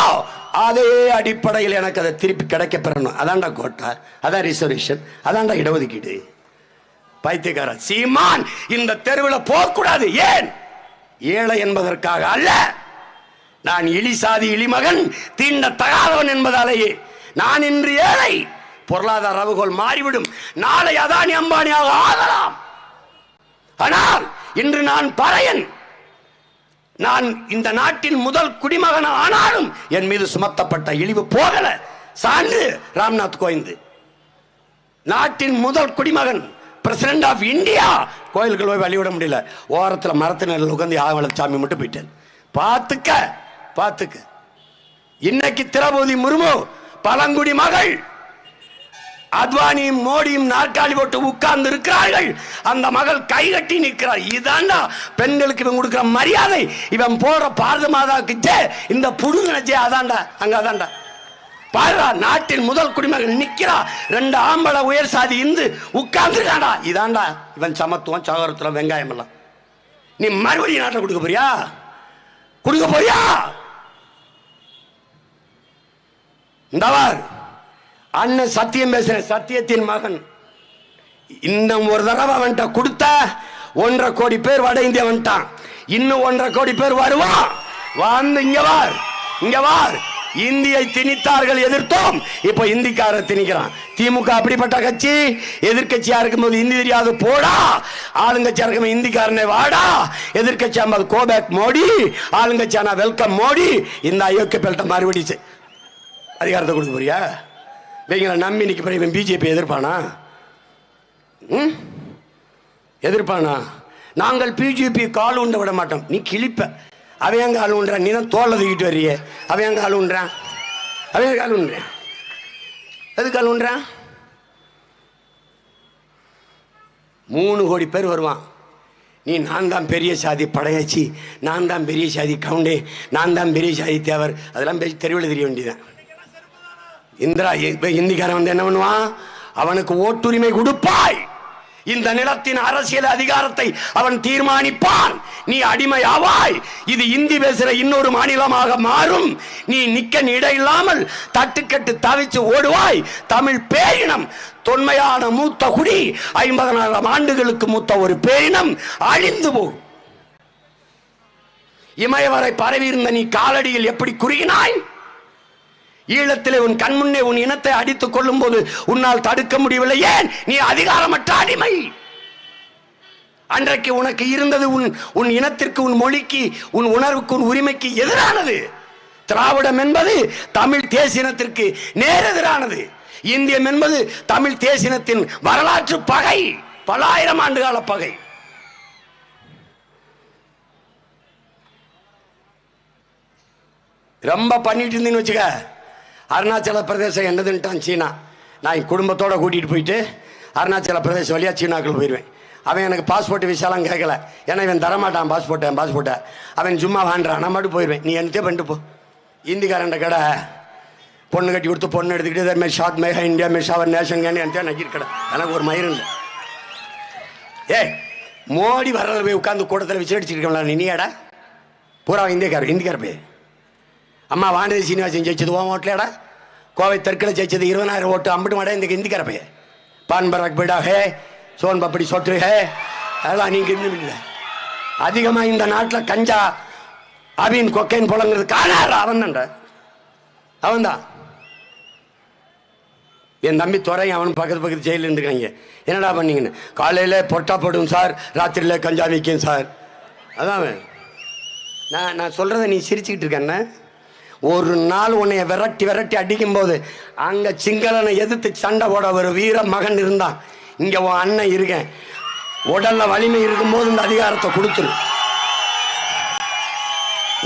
அதே அடிப்படையில் எனக்கு அதை திருப்பி கிடைக்க பெறணும். அதான்டா கோட்டா, அதான் ரிசர்வேஷன், அதான்டா இடஒதுக்கீடு. பைத்தியக்கார சீமான் இந்த தெருவில் போகக்கூடாது. ஏன்? ஏழை என்பதற்காக அல்ல, நான் இழிசாதி இழிமகன் தீண்ட தகாதவன் என்பதாலேயே. நான் இன்று ஏழை, பொருளாதார அளவுகோல் மாறிவிடும், நாளை அதானி அம்பானியாக ஆகலாம். ஆனால் இன்று நான் பறையன், நான் இந்த நாட்டின் முதல் குடிமகன் ஆனாலும் என் மீது சுமத்தப்பட்ட இழிவு போகல. சான்று ராம்நாத் கோவிந்த், நாட்டின் முதல் குடிமகன், பிரசிடென்ட் ஆஃப் இந்தியா. கோயில்கள் போய் வழிவிட முடியல, ஓரத்தில் மரத்தினர் உட்காந்து யாவளச்சாமி மட்டும் போயிட்டேன். பார்த்துக்க பார்த்துக்க. இன்னைக்கு திரௌபதி முர்மு பழங்குடி மகள், அத்வானியும் மோடியும் நாற்காலி போட்டு உட்கார்ந்து இருக்கிறார்கள், அந்த மகள் கைகட்டி நிற்கிறார். இதாண்டா பெண்களுக்கு இவன் கொடுக்கிற மரியாதை. இவன் போற பாரத மாதாவுக்கு இந்த புடுங்கனச்சே அதாண்டா, அங்க அதாண்டா பாருடா. நாட்டின் முதல் குடிமகன் நிக்கிறா, 2 ஆம்பளை உயர் சாதி இந்து உட்கார்ந்துருக்காண்டா. இதாண்டா இவன் சமத்துவம், சகோதரத்துவம், வெங்காயம் எல்லாம். நீ மறுபடியும் நாட்டை கொடுக்க போறியா? கொடுக்க போறியா? இந்தவார் அண்ணன் சத்தியம் பேசுறேன், சத்தியத்தின் மகன். இன்னும் ஒரு தடவை அவன்கிட்ட கொடுத்த 1.5 கோடி பேர் வட இந்தியா வந்துட்டான், இன்னும் 1.5 கோடி பேர் வருவான். வந்து இங்க வார், இங்க வார். இந்தியை திணித்தார்கள், எதிர்த்தோம். இப்ப இந்திக்கார திணிக்கிறான். திமுக அப்படிப்பட்ட கட்சி, எதிர்கட்சியா இருக்கும்போது இந்தி தெரியாது போடா, ஆளுங்கட்சியா இருக்கும்போது இந்திக்காரனே வாடா. எதிர்கட்சியா கோபேக் மோடி, ஆளுங்கட்சியான வெல்கம் மோடி. இந்த அயோக்கிய பெல்ட்ட மறுபடியும் அதிகாரத்தை கொடுக்க போறியா? இவங்களை நம்பி நிற்க போற இவன் பிஜேபி எதிர்ப்பானா? எதிர்ப்பானா? நாங்கள் பிஜேபி கால் உண்ட விட மாட்டோம். நீ கிழிப்ப. அவன் எங்க ஆள் உண்றான்? நீ தான் தோல்ல தூக்கிட்டு வர்றிய. அவன் எங்க ஆள் உண்றான்? அவன் கால் உண்றான்? எதுக்கு ஆள் உண்றான்? 3 கோடி பேர் வருவான். நீ நான் தான் பெரிய சாதி படையாச்சி, நான் தான் பெரிய சாதி கவுண்டே, நான் தான் பெரிய சாதி தேவர், அதெல்லாம் பேசி தெருவில் தெரிய வேண்டியதான். இந்திரா இந்திக்காரன் வந்து என்ன பண்ணுவான்? அவனுக்கு ஓட்டுரிமை கொடுப்பாய், இந்த நிலத்தின் அரசியல் அதிகாரத்தை அவன் தீர்மானிப்பான். நீ அடிமை ஆவாய். இது இந்தி பேசுற இன்னொரு மாநிலமாக மாறும். நீ நிக்க இடையில்லாமல் தட்டுக்கட்டு தவிச்சு ஓடுவாய். தமிழ் பேரினம், தொன்மையான மூத்த குடி, 50,000 ஆண்டுகளுக்கு மூத்த ஒரு பேரினம் அழிந்து போகும். இமயவரை பரவி இருந்த நீ காலடியில் எப்படி குறுகினாய்? ஈழத்திலே உன் கண்முன்னே உன் இனத்தை அடித்துக் கொள்ளும் போது உன்னால் தடுக்க முடியவில்லை. ஏன்? நீ அதிகாரமற்ற அடிமை. அன்றைக்கு உனக்கு இருந்தது உன் இனத்திற்கு, உன் மொழிக்கு, உன் உணர்வுக்கு, உன் உரிமைக்கு எதிரானது. திராவிடம் என்பது தமிழ் தேசினத்திற்கு நேரெதிரானது. இந்தியம் என்பது தமிழ் தேசினத்தின் வரலாற்று பகை, பல ஆயிரம் ஆண்டுகால பகை. ரொம்ப பண்ணிட்டு இருந்தீங்கன்னு வச்சுக்க, அருணாச்சல பிரதேசம் என்னதுன்ட்டான் சீனா. நான் என் குடும்பத்தோடு கூட்டிகிட்டு போயிட்டு அருணாச்சல பிரதேசம் வழியாக சீனாக்குள்ள போயிடுவேன். அவன் எனக்கு பாஸ்போர்ட் விசாலாம் கேட்கல, ஏன்னா இவன் தரமாட்டான் பாஸ்போர்ட்டை. அவன் சும்மா வாண்டான், நான் மட்டும் போயிடுவேன். நீ என்னத்தே பண்ணிட்டு போ. இந்திக்காரன் கடை பொண்ணு கட்டி கொடுத்து பொண்ணு எடுத்துக்கிட்டு இதே மாதிரி ஷார்ட் மேகா இந்தியா மே ஷவர் நேஷன் கேன்னு என்கிட்ட நக்கிட்டு கடை. எனக்கு ஒரு மயிரும் இல்லை. மோடி வர்றதில் போய் உட்காந்து கூட்டத்தில் விசாரிச்சுருக்கா நீயாடா? பூரா இந்திக்கார போய். அம்மா வானதி சீனிவாசன் ஜெயிச்சது ஓன் ஓட்டலடா. கோவை தெற்கில் ஜெயிச்சது 20,000 ஓட்டு அம்பிட்டு மாடா இந்த இந்திக்கார பைய. பான் பராக் பீடா ஹே, சோன் பப்படி சொட்டு ஹே, அதெல்லாம் நீங்கள் இன்னும் இல்லை. அதிகமாக இந்த நாட்டில் கஞ்சா, அபின், கொக்கைன் புலங்கிறது காணாரு அவன் தான்டா, அவன் தான். என் தம்பி துறையும் அவன் பக்கத்து ஜெயிலில் இருந்துருக்காங்க. என்னடா பண்ணீங்கன்னு? காலையில் பொட்டா போடுவோம் சார், ராத்திரியில் கஞ்சா விற்கும் சார். அதான் நான் சொல்கிறத நீ சிரிச்சுக்கிட்டு இருக்கேன்னு. ஒரு நாள் உன்னைய விரட்டி அடிக்கும் போது அங்கே சிங்களனை எதிர்த்து சண்டை போட ஒரு வீர மகன் இருந்தான். இங்கே உன் அண்ணன் இருக்கேன். உடல்ல வலிமை இருக்கும் போது இந்த அதிகாரத்தை கொடுத்துரு.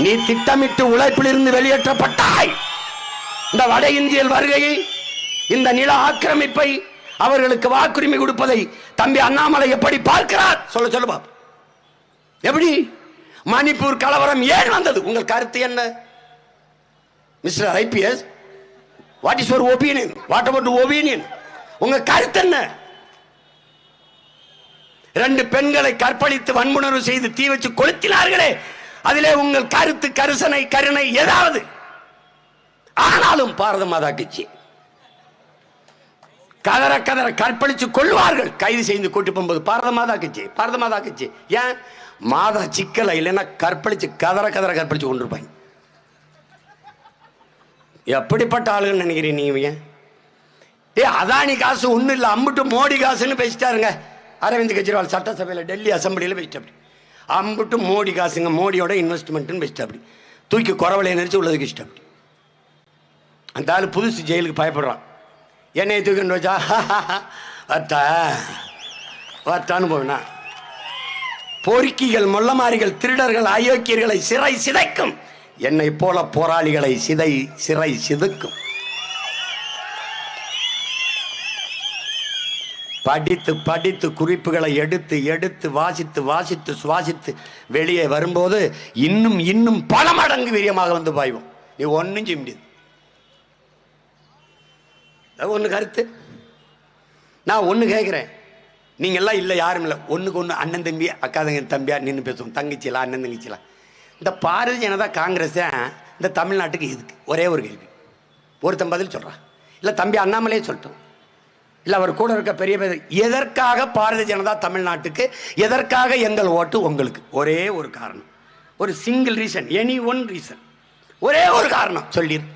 நீ திட்டமிட்டு உழைப்பில் இருந்து வெளியேற்றப்பட்டாய். இந்த வட இந்திய வருகையை, இந்த நில ஆக்கிரமிப்பை, அவர்களுக்கு வாக்குரிமை கொடுப்பதை தம்பி அண்ணாமலை எப்படி பார்க்கிறார்? சொல்ல பாப்போம். எப்படி மணிப்பூர் கலவரம் ஏன் வந்தது? உங்கள் கருத்து என்ன mister IPS? What is your opinion? What about opinion? உங்க கருத்து என்ன? 2 பெண்களை கற்பழித்து வன்புணர்வு செய்து தீ வச்சு கொளுத்தினார்களே, அதிலே உங்கள் கருத்து, கருசனை, கருணை ஏதாவது? ஆனாலும் பாரத மாதா கட்சி கதற கதற கற்பழிச்சு கொள்வார்கள், கைது செய்து கூட்டி போகும்போது பாரத மாதா கட்சி. ஏன் மாதா சிக்கல இல்லைன்னா கற்பழிச்சு கதற கதற கற்பழிச்சு கொண்டிருப்பாங்க. எப்படிப்பட்ட ஆளுன்னு நினைக்கிறீங்க நீங்க? அதானி காசு ஒன்றும் இல்லை, அம்புட்டு மோடி காசுன்னு பேசிட்டாருங்க அரவிந்த் கெஜ்ரிவால் சட்டசபையில், டெல்லி அசம்பிளியில் பேசிட்டாப்படி. அம்புட்டு மோடி காசுங்க, மோடியோட இன்வெஸ்ட்மெண்ட்னு பேசிட்டாப்படி. தூக்கி குறவலையை நெரிச்சு உள்ளதுக்கு இஷ்டப்படி. அந்த ஆள் புதுசு ஜெயிலுக்கு பயப்படுறான். என்னை தூக்கிட்டு வச்சா வட்டான்னு போவேனா? பொறுக்கிகள், மொல்லமாரிகள், திருடர்கள், அயோக்கியர்களை சிறை சிதைக்கும், என்னை போல போராளிகளை சிறை சிதைக்கும். படித்து படித்து குறிப்புகளை எடுத்து எடுத்து வாசித்து சுவாசித்து வெளியே வரும்போது இன்னும் இன்னும் பல மடங்கு வீரியமாக வந்து பாய்வோம். நீ ஒன்னும் செய்ய முடியாது. ஒன்று கருத்து. நான் ஒன்று கேட்குறேன், நீங்கள் எல்லாம் இல்லை, யாரும் இல்லை, ஒன்றுக்கு ஒன்று அண்ணன் தம்பி, அக்கா தம்பியா நின்று பேசுவோம், தங்கச்சிலாம் அண்ணன் தங்கச்சிலாம். இந்த பாரதிய ஜனதா காங்கிரஸ் இந்த தமிழ்நாட்டுக்கு எதுக்கு? ஒரே ஒரு கேள்வி. ஒருத்தன் பதில் சொல்கிறான், இல்லை தம்பி அண்ணாமலையே சொல்லிட்டோம், இல்லை அவர் கூட இருக்க பெரிய பேர். எதற்காக பாரதிய ஜனதா தமிழ்நாட்டுக்கு? எதற்காக எங்கள் ஓட்டு உங்களுக்கு? ஒரே ஒரு காரணம், ஒரு single reason, any one reason, ஒரே ஒரு காரணம் சொல்லிடு.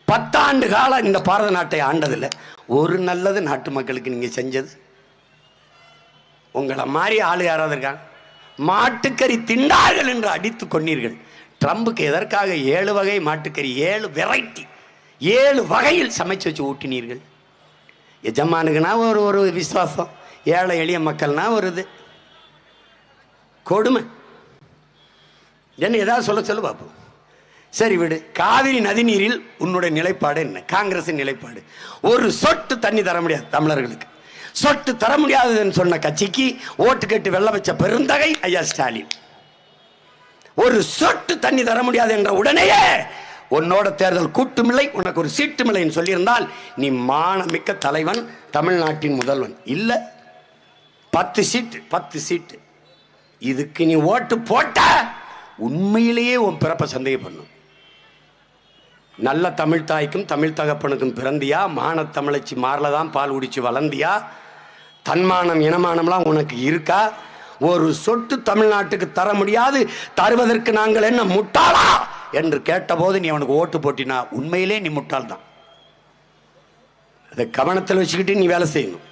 10 ஆண்டு காலம் இந்த பாரத நாட்டை ஆண்டதில்லை, ஒரு நல்லது நாட்டு மக்களுக்கு நீங்க செஞ்சது? உங்களை மாதிரி ஆளு யாராவது இருக்காங்க? மாட்டுக்கறி திண்டார்கள் என்று அடித்து கொண்டீர்கள். ட்ரம்புக்கு எதற்காக 7 வகை மாட்டுக்கறி, 7 வெரைட்டி, 7 வகையில் சமைச்சு வச்சு ஊட்டினீர்கள்? எஜமானுக்குனா ஒரு விசுவாசம், ஏழை எளிய மக்கள்னா ஒரு இது கொடுமை. என்ன ஏதாவது சொல்ல பார்ப்போம். சரி விடு, காவிரி நதிநீரில் உன்னுடைய நிலைப்பாடு என்ன? காங்கிரசின் நிலைப்பாடு, ஒரு சொட்டு தண்ணி தர முடியாது தமிழர்களுக்கு. சொட்டு தர முடியாதுன்னு சொன்ன கட்சிக்கு ஓட்டு கேட்டு வெள்ள வச்ச பெருந்தகை ஐயா ஸ்டாலின். ஒரு சொட்டு தண்ணி தர முடியாது என்ற உடனேயே உன்னோட தேர்தல் கூட்டுமில்லை, உனக்கு ஒரு சீட்டுமில்லைன்னு சொல்லியிருந்தால் நீ மானமிக்க தலைவன், தமிழ்நாட்டின் முதல்வன். இல்ல 10 சீட்டு. இதுக்கு நீ ஓட்டு போட்ட உண்மையிலேயே உன் பிறப்ப சந்தேகம் பண்ணும். நல்ல தமிழ் தாய்க்கும் தமிழ் தகப்பனுக்கும் பிறந்தியா? மான தமிழச்சி மாறலதான் பால் குடிச்சு வளர்ந்தியா? தன்மானம் இனமானம்லாம் உனக்கு இருக்கா? ஒரு சொட்டு தமிழ்நாட்டுக்கு தர முடியாது, தருவதற்கு நாங்கள் என்ன முட்டாளா என்று கேட்டபோது நீ அவனுக்கு ஓட்டு போட்டினா உண்மையிலே நீ முட்டாள் தான். அதை கவனத்தில் வச்சுக்கிட்டு நீ வேலை செய்யணும்.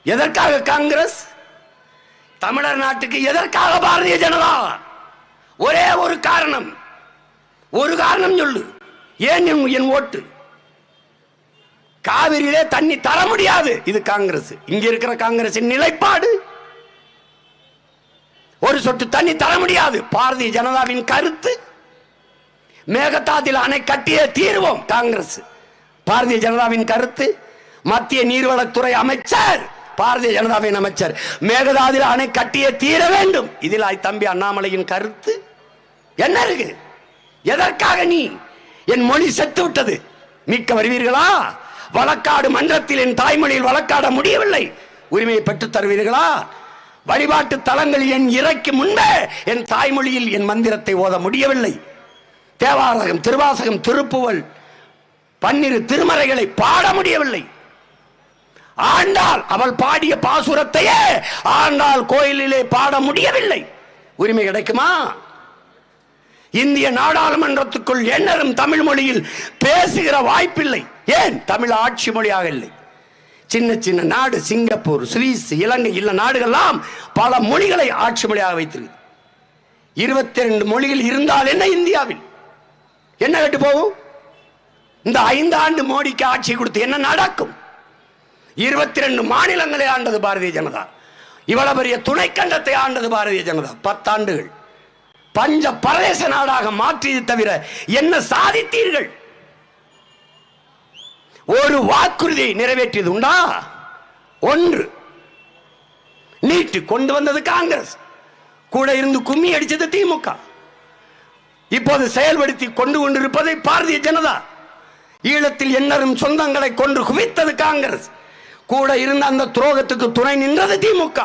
எதற்காக காங்கிரஸ்? தமிழர் நாட்டுக்கு எதற்காக பாரதிய ஜனதா? ஒரே ஒரு காரணம், சொல்லு. ஏன் என் ஓட்டு? காவிரியிலே தண்ணி தர முடியாது, இது காங்கிரஸ். இங்க இருக்கிற காங்கிரசின் நிலைப்பாடு, ஒரு சொட்டு தண்ணி தர முடியாது பாரதிய ஜனதாவின் கருத்து. மேகதாதுல அணை கட்டியே தீர்வோம் காங்கிரஸ், பாரதிய ஜனதாவின் கருத்து. மத்திய நீர்வளத்துறை அமைச்சர் பாரதிய ஜனதாவின் அமைச்சர், மேகதாதுல அணை கட்டியே தீர வேண்டும், இதில் தம்பி அண்ணாமலையின் கருத்து என்ன இருக்கு? எதற்காக நீ? என் மொழி செத்து விட்டது, மீட்க வருவீர்களா? வழக்காடு மன்றத்தில் என் தாய்மொழியில் வழக்காட முடியவில்லை, உரிமையை பெற்றுத் தருவீர்களா? வழிபாட்டு தலங்கள் என் இறைக்கு முன்பே என் தாய்மொழியில் என் மந்திரத்தை ஓத முடியவில்லை. தேவாரகம், திருவாசகம், திருப்புவல், 12 திருமறைகளை பாட முடியவில்லை. ஆண்டாள் அவள் பாடிய பாசுரத்தையே ஆண்டாள் கோயிலிலே பாட முடியவில்லை. உரிமை கிடைக்குமா? இந்திய நாடாளுமன்றத்துக்குள் என்னரும் தமிழ் மொழியில் பேசுகிற வாய்ப்பில்லை. ஏன்? தமிழ் ஆட்சி மொழியாக இல்லை. சின்ன சின்ன நாடு, சிங்கப்பூர், சுவிஸ், இலங்கை இல்ல நாடுகள்லாம் பல மொழிகளை ஆட்சி மொழியாக வைத்திருக்கு. 22 மொழிகள் இருந்தால் என்ன இந்தியாவில் என்ன கேட்டு போகும்? இந்த 5 ஆண்டு மோடிக்கு ஆட்சி கொடுத்து என்ன நடக்கும்? 22 மாநிலங்களை ஆண்டது பாரதிய ஜனதா. இவ்வளவு பெரிய துணை கண்டத்தை ஆண்டது பாரதிய ஜனதா 10 ஆண்டுகள். பஞ்ச பிரதேச நாடாக மாற்றியது தவிர என்ன சாதித்தீர்கள்? ஒரு வாக்குறுதியை நிறைவேற்றியது உண்டா? ஒன்று. நீட்டு கொண்டு வந்தது காங்கிரஸ், கூட இருந்து கும்மி அடிச்சது திமுக. இப்போது செயல்படுத்தி கொண்டு கொண்டிருப்பதை பாரதிய ஜனதா. ஈழத்தில் எண்ணரும் சொந்தங்களை கொன்று குவித்தது காங்கிரஸ், கூட இருந்த அந்த துரோகத்துக்கு துணை நின்றது திமுக.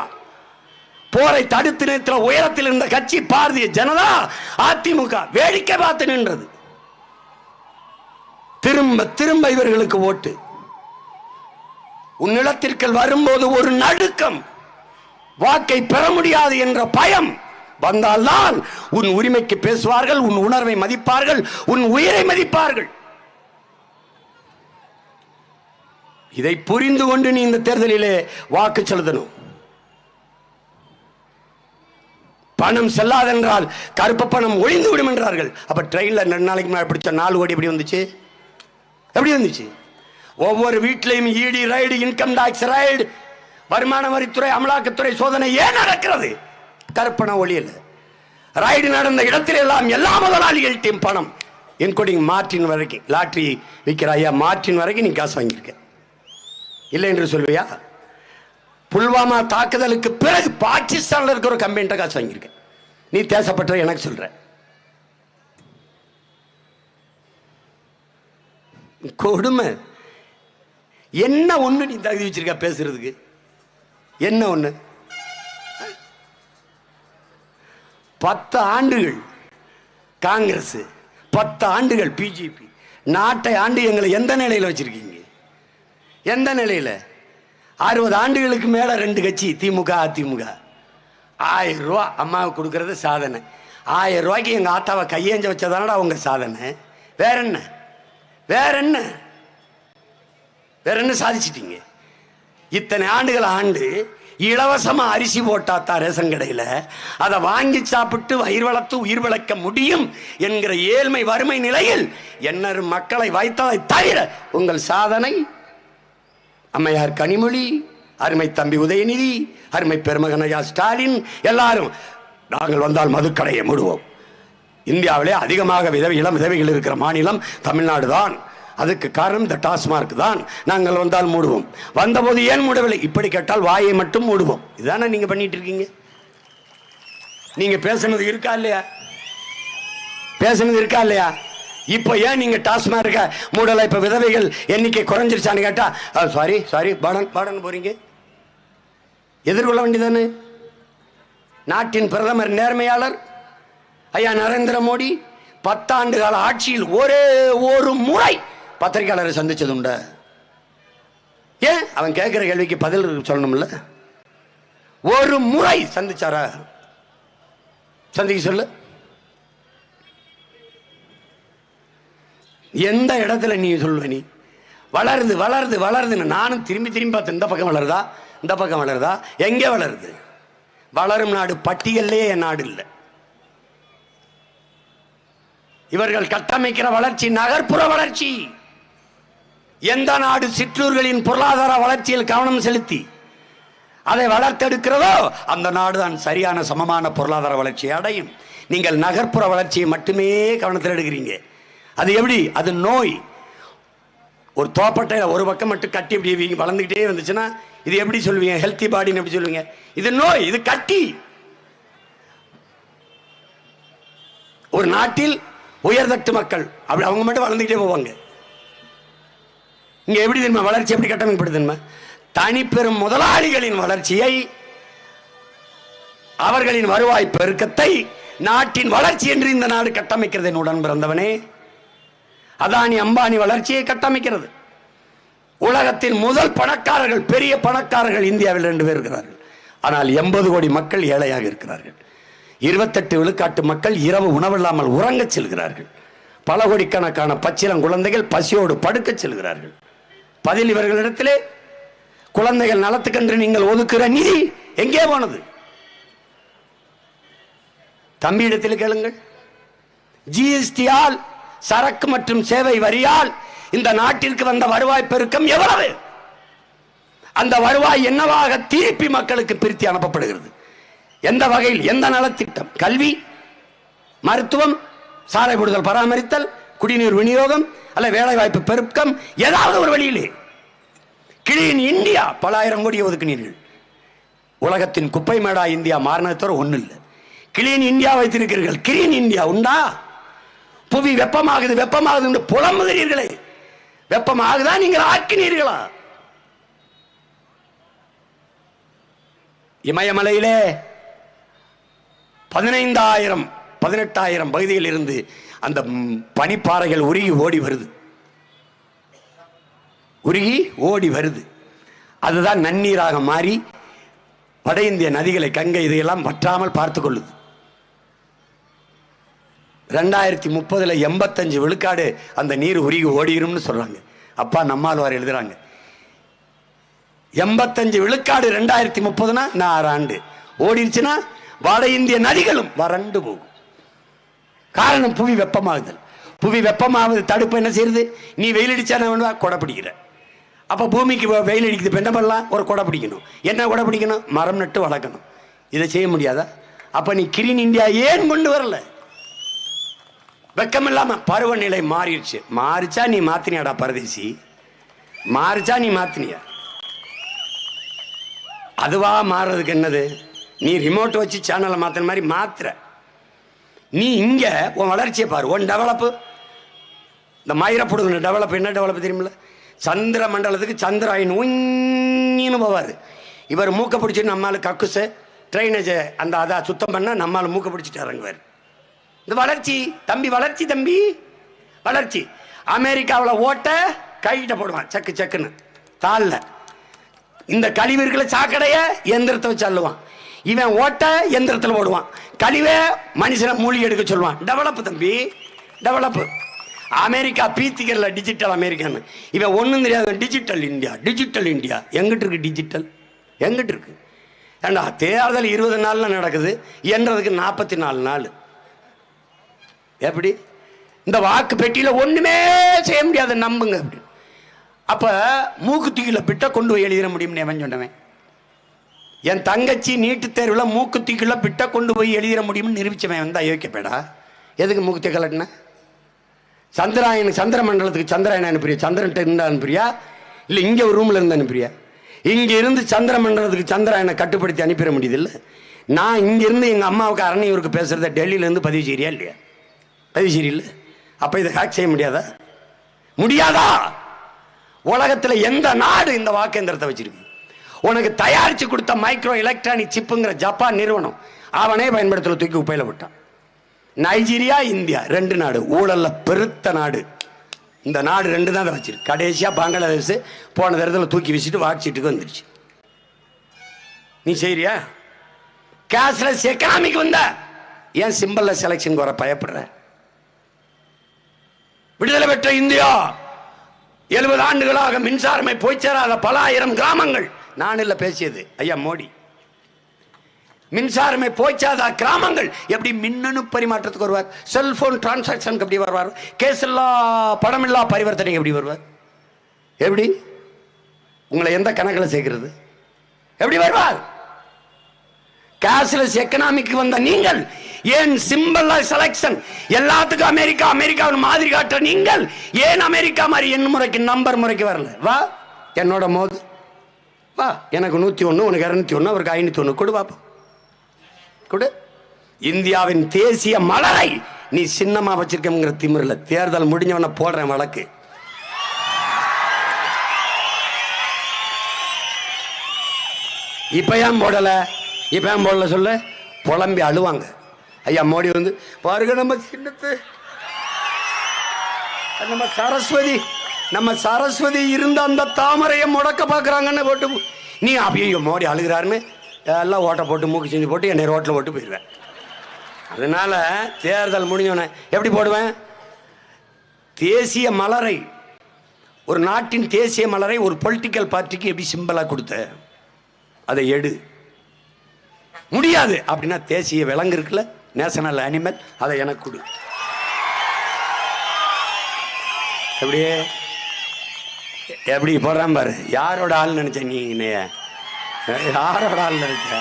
போரை தடுத்து நிறுத்த உயரத்தில் இருந்த கட்சி பாரதிய ஜனதா. அதிமுக வேடிக்கை பார்த்து நின்றது. திரும்ப திரும்ப இவர்களுக்கு ஓட்டு. உன்னிடத்திற்கு வரும்போது ஒரு நடுக்கம், வாக்கை பெற முடியாது என்ற பயம் வந்தால்தான் உன் உரிமைக்கு பேசுவார்கள், உன் உணர்வை மதிப்பார்கள், உன் உயிரை மதிப்பார்கள். இதை புரிந்து கொண்டு நீ இந்த தேர்தலிலே வாக்கு செலுத்தணும். பணம் செல்லாதென்றால் கருப்பு பணம் ஒழிந்து விடும் என்றார்கள். அப்ப ட்ரெயின்ல 2 நாளைக்கு முன்னாடி பிடிச்ச 4 கோடி எப்படி வந்துச்சு? எப்படி வந்துச்சு? ஒவ்வொரு வீட்டிலையும் இடி ரைடு, இன்கம் டாக்ஸ் ரைடு, வருமான வரித்துறை, அமலாக்கத்துறை சோதனை ஏன் நடக்கிறது? கருப்பண ஒளியல் ரைடு நடந்த இடத்தில் எல்லாம் எல்லா முதலாளிகள்ட்டையும் பணம், இன்க்ளூடிங் மார்டின் வரைக்கும். லாட்டரி விற்கிற ஐயா மார்டின் வரைக்கும் நீ காசு வாங்கியிருக்க, இல்லை என்று சொல்வியா? புல்வாமா தாக்குதலுக்கு பிறகு பாகிஸ்தான்ல இருக்கிற ஒரு கம்பெனிட்ட காசு வாங்கியிருக்க. நீ தேசப்பட்ட எனக்கு சொல்ற கொடுமை. என்ன ஒண்ணு நீ தகுதி வச்சிருக்க பேசுறதுக்கு? என்ன ஒண்ணு? 10 ஆண்டுகள் காங்கிரஸ், 10 ஆண்டுகள் பிஜேபி. நாட்டை ஆண்டு எங்களை எந்த நிலையில் வச்சிருக்கீங்க? எந்த நிலையில? 60 ஆண்டுகளுக்கு மேல 2 கட்சி, திமுக அதிமுக. 1000 ரூபாய் அம்மாவுக்கு கொடுக்கறது சாதனை. 1000 ரூபாய்க்கு எங்க ஆத்தாவை கையேஞ்ச வச்சதானடா உங்க சாதனை. வேற என்ன? வேற என்ன? வேற என்ன சாதிச்சிட்டீங்க? இத்தனை ஆண்டுகள் ஆண்டு இலவசமா அரிசி போட்டாத்தான் ரேஷன் கடையில அதை வாங்கி சாப்பிட்டு வயிறு வளர்த்து உயிர் வளர்க்க முடியும் என்கிற ஏழ்மை வறுமை நிலையில் எண்ணறு மக்களை வைத்ததை தவிர உங்கள் சாதனை அம்மையார் கனிமொழி, அருமை தம்பி உதயநிதி, அருமை பெருமகன் ஐயா ஸ்டாலின் எல்லாரும் நாங்கள் வந்தால் மதுக்கடையை மூடுவோம். இந்தியாவிலே அதிகமாக இளம் விதவைகள் இருக்கிற மாநிலம் தமிழ்நாடு தான். அதுக்கு காரணம் இந்த டாஸ்மார்க் தான். நாங்கள் வந்தால் மூடுவோம். வந்தபோது ஏன் மூடவில்லை? இப்படி கேட்டால் வாயை மட்டும் மூடுவோம். இதுதானே நீங்க பண்ணிட்டு இருக்கீங்க. நீங்க பேசுனது இருக்கா இல்லையா? பேசுனது இருக்கா இல்லையா? இப்போ ஏன் நீங்க டாஸ்மார்க்க மூடலை? இப்ப விதவைகள் எண்ணிக்கை குறைஞ்சிருச்சான்னு கேட்டா சாரி சாரி பாடன் போறீங்க. எதிர்கொள்ள வேண்டியதானே? நாட்டின் பிரதமர் நேர்மையாளர் ஐயா நரேந்திர மோடி 10 ஆண்டு கால ஆட்சியில் ஒரே ஒரு முறை பத்திரிகையாளரை சந்திச்சது உண்ட? ஏன்? அவன் கேட்கிற கேள்விக்கு பதில் சொல்லணும்ல. ஒரு முறை சந்திச்சாரா? சந்திக்க சொல்லு. எந்த இடத்துல நீ சொல்லுவ? நீ வளருது வளருது வளருதுன்னு நானும் திரும்பி திரும்பி பார்த்து இந்த பக்கம் வளருதா இந்த பக்கம் வளருதா? எங்கே வளருது? வளரும் நாடு பட்டியலே என் நாடு இல்லை. இவர்கள் கட்டமைக்கிற வளர்ச்சி நகர்ப்புற வளர்ச்சி. எந்த நாடு சிற்றூர்களின் பொருளாதார வளர்ச்சியில் கவனம் செலுத்தி அதை வளர்த்தெடுக்கிறதோ அந்த நாடு தான் சரியான சமமான பொருளாதார வளர்ச்சியை அடையும். நீங்கள் நகர்ப்புற வளர்ச்சியை மட்டுமே கவனத்தில் எடுக்கிறீங்க. அது எப்படி? அது நோய். ஒரு தோப்பட்டையில் ஒரு பக்கம் மட்டும் கட்டி இப்படி வளர்ந்துக்கிட்டே வந்துச்சுன்னா இது எப்படி சொல்லுவீங்க? ஹெல்த்தி பாடின்னு எப்படி சொல்லுவீங்க? இது நோய், இது கட்டி. ஒரு நாட்டில் உயர்தட்டு மக்கள் அப்படி அவங்க மட்டும் வளர்ந்துக்கிட்டே போவாங்க. இங்க எப்படி தெரியுமா வளர்ச்சி எப்படி கட்டமைக்கப்படுது? தனிப்பெரும் முதலாளிகளின் வளர்ச்சியை, அவர்களின் வருவாய் பெருக்கத்தை நாட்டின் வளர்ச்சி என்று இந்த நாடு கட்டமைக்கிறது. உடன் பிறந்தவனே, அதானி அம்பானி வளர்ச்சியை கட்டமைக்கிறது. உலகத்தின் முதல் பணக்காரர்கள், பெரிய பணக்காரர்கள் இந்தியாவில் 2 பேர் இருக்கிறார்கள். ஆனால் 80 கோடி மக்கள் ஏழையாக இருக்கிறார்கள். 28 விழுக்காட்டு மக்கள் இரவு உணவில்லாமல் உறங்க செல்கிறார்கள். பல கோடிக்கணக்கான பச்சிளம் குழந்தைகள் பசியோடு படுக்க செல்கிறார்கள். பதில் இவர்களிடத்திலே குழந்தைகள் நலத்துக்கென்று நீங்கள் ஒதுக்குற நிதி எங்கே போனது? தம்பியிடத்தில் கேளுங்கள். ஜிஎஸ்டியால், சரக்கு மற்றும் சேவை வரியால் இந்த நாட்டிற்கு வந்த வருவாய் பெருக்கம் எவ்வளவு? அந்த வருவாய் என்னவாக திருப்பி மக்களுக்கு பிரித்து அனுப்பப்படுகிறது? எந்த வகையில், எந்த நலத்திட்டம்? கல்வி, மருத்துவம், சாலை போடுதல், பராமரித்தல், குடிநீர் விநியோகம், அல்ல வேலை வாய்ப்பு பெருக்கம், ஏதாவது ஒரு வழியிலே. கிளீன் இந்தியா பல ஆயிரம் கோடி ஒதுக்கினீர்கள். உலகத்தின் குப்பை மேடா இந்தியா மாறினது தவிர ஒன்றும் இல்லை. கிளீன் இந்தியா வைத்திருக்கிறீர்கள். கிளீன் இந்தியா உண்டா? புவி வெப்பமாகுது வெப்பமாகுது என்று புலம்புகிறீர்களே, வெப்பமாகுதா? நீங்கள் ஆக்கினீர்களா? இமயமலையிலே 15,000 18,000 பகுதியில் இருந்து அந்த பனிப்பாறைகள் உருகி ஓடி வருது, உருகி ஓடி வருது. அதுதான் நன்னீராக மாறி வட இந்திய நதிகளை, கங்கை, இதையெல்லாம் வற்றாமல் பார்த்துக் கொள்ளுது. 2030 85 விழுக்காடு அந்த நீர் உருகி ஓடிரும்னு சொல்றாங்க. அப்பா நம்மாழ்வார் எழுதுறாங்க 85 விழுக்காடு 2030னா 6 ஆண்டு ஓடிடுச்சுன்னா வட இந்திய நதிகளும் வறண்டு போகும். காரணம் புவி வெப்பமாகுதல். புவி வெப்பமாவது தடுப்பு என்ன செய்யுது? நீ வெயில் அடிச்சா என்ன கொடை பிடிக்கிற. அப்ப பூமிக்கு வெயில் அடிக்குது, என்ன பண்ணலாம்? ஒரு கொடை பிடிக்கணும். என்ன கொடை பிடிக்கணும்? மரம் நட்டு வளர்க்கணும். இதை செய்ய முடியாதா? அப்ப நீ கிரீன் இந்தியா ஏன் கொண்டு வரல? வெக்கம் இல்லாம பருவநிலை மாறிடுச்சு. மாறிச்சா நீ மாத்தினியாடா பரதேசி? மாறிச்சா நீ மாத்தினியா? அதுவா மாறுறதுக்கு என்னது? நீ ரிமோட் வச்சு சேனலை மாத்தின மாதிரி மாத்திர. நீ இங்க உன் வளர்ச்சியை பாரு. உன் டெவலப்பு, இந்த மயிரப்படுகிற டெவலப் என்ன டெவலப் தெரியுமில்ல? சந்திர மண்டலத்துக்கு சந்திராயன் உன்னு போவார். இவர் மூக்க பிடிச்சிட்டு நம்மளால கக்குசு ட்ரைனேஜை அந்த அதை சுத்தம் பண்ண நம்மளால மூக்க பிடிச்சிட்டு இறங்குவார். இந்த வளர்ச்சி தம்பி, வளர்ச்சி தம்பி, வளர்ச்சி. அமெரிக்காவில் ஓட்ட கைகிட்ட போடுவான் சக்கு சக்குன்னு தாள்ல. இந்த கழிவு இருக்கிற சாக்கடைய எந்திரத்தை வச்சு அள்ளுவான். இவன் ஓட்ட எந்திரத்தில் போடுவான். கழிவை மனுஷனை மூலிகை எடுக்க சொல்லுவான். டெவலப் தம்பி, டெவலப். அமெரிக்கா பீத்திக்கல டிஜிட்டல் அமெரிக்கான்னு. இவன் ஒன்றும் தெரியாது. Digital India, digital India. எங்கிட்டு இருக்கு டிஜிட்டல்? எங்கிட்டு இருக்கு? ஏண்டா தேர்தல் 20 நாள்ல நடக்குது என்றதுக்கு 44 நாள். எப்படி? இந்த வாக்கு பெட்டியில ஒண்ணுமே செய்ய முடியாது, நம்புங்க. அப்படி அப்ப மூக்குத்திக்குள்ள பிட்ட கொண்டு போய் எழுதிட முடியும்னு எவன் சொன்னவன்? என் தங்கச்சி நீட்டு தேர்வில் மூக்குத்திக்குள்ள பிட்ட கொண்டு போய் எழுதிட முடியும்னு நிரூபிச்சவன் வந்தா யோசிக்கப்பேடா. எதுக்கு மூக்குத்தி கலட்டின? சந்திராயன் சந்திர மண்டலத்துக்கு சந்திராயன் அனுப்புறியா? சந்திரன் இருந்து அனுப்புறியா? இல்லை இங்கே ஒரு ரூம்ல இருந்து அனுப்புறியா? இங்க இருந்து சந்திர மண்டலத்துக்கு சந்திராயனை கட்டுப்படுத்தி அனுப்பிட முடியுது இல்லை? நான் இங்க இருந்து எங்க அம்மாவுக்கு அரணியூருக்கு பேசுறத டெல்லியில இருந்து பதிவு செய்யறியா இல்லையா? பதிவு செய்யல. அப்ப இதை ஹேக் செய்ய முடியாதா? முடியாதா? உலகத்தில் எந்த நாடு இந்த வாக்கேந்திரத்தை வச்சிருக்கு? உனக்கு தயாரிச்சு கொடுத்த மைக்ரோ எலக்ட்ரானிக் சிப்புங்கிற ஜப்பான் நிறுவனம் அவனே பயன்படுத்தல, தூக்கி குப்பையில விட்டான். நைஜீரியா, இந்தியா 2 நாடு ஊழல்ல பெருத்த நாடு. இந்த நாடு 2 தான் வச்சிருக்கு. கடைசியா பங்களாதேஷ் போன தரத்தில் தூக்கி வச்சுட்டு வாக்சீட்டுக்கு வந்துருச்சு. நீ செய்யறியா? கேஷ்லெஸ் எக்கனாமிக் வந்த ஏன் சிம்பிள் செலக்ஷன் வர பயப்படுற? விடுதலை பெற்ற இந்தியா 70 ஆண்டுகளாக மின்சாரமை போய் சேராத பல ஆயிரம் கிராமங்கள். நான் இல்ல பேசியது, ஐயா மோடி. மின்சாரமே போய்ச்சாத கிராமங்கள் எப்படி மின்னணு பரிமாற்றத்துக்கு வருவார்? செல்போன் டிரான்சாக்சனுக்கு எப்படி வருவார்? கேஸ் இல்லா பணமில்லா பரிவர்த்தனைக்கு எப்படி வருவார்? எப்படி? உங்களை எந்த கணக்கில் சேர்க்கிறது? எப்படி வருவார்? கேஷ்லெஸ் எக்கனாமிக் வந்த நீங்கள் ஏன் சிம்பிள் செலக்ஷன் எல்லாத்துக்கும் அமெரிக்கா அமெரிக்காவின் மாதிரி காட்ட நீங்கள் ஏன் அமெரிக்கா மாதிரி எண் முறைக்கு நம்பர் முறைக்கு வரல? வா என்னோட மோது வா. எனக்கு 101, உனக்கு 201, அவருக்கு 501 கொடு பாப்போம், கொடு. இந்தியாவின் தேசிய மலரை நீ சின்னமா வச்சிருக்கங்கிற திமிரில் தேர்தல் முடிஞ்சவன போடுறேன் வழக்கு. இப்ப ஏன் போடல? இப்ப ஏன் போடல சொல்ல? புலம்பி அழுவாங்க. ஐயா மோடி வந்து பாருங்க நம்ம சின்னத்து, நம்ம சரஸ்வதி இருந்த அந்த தாமரையை முடக்க பாக்குறாங்கன்னு போட்டு நீ அப்படியே மோடி அழுகிறாருன்னு எல்லாம் ஓட்ட போட்டு மூக்கு செஞ்சு போட்டு என்னை ரோட்டில் போட்டு போயிடுவேன். அதனால தேர்தல் முடிஞ்சவன எப்படி போடுவேன்? தேசிய மலரை, ஒரு நாட்டின் தேசிய மலரை ஒரு பொலிட்டிக்கல் பார்ட்டிக்கு எப்படி சிம்பிளா கொடுத்த அதை எடு. முடியாது அப்படின்னா தேசிய விலங்கு இருக்குல்ல, நேஷனல் அனிமல், அதை எனக்கு கொடு. எப்படியே எப்படி போடுறான் பாரு. யாரோட ஆள் நினைச்ச நீ? யாரோட ஆள் நினைச்ச?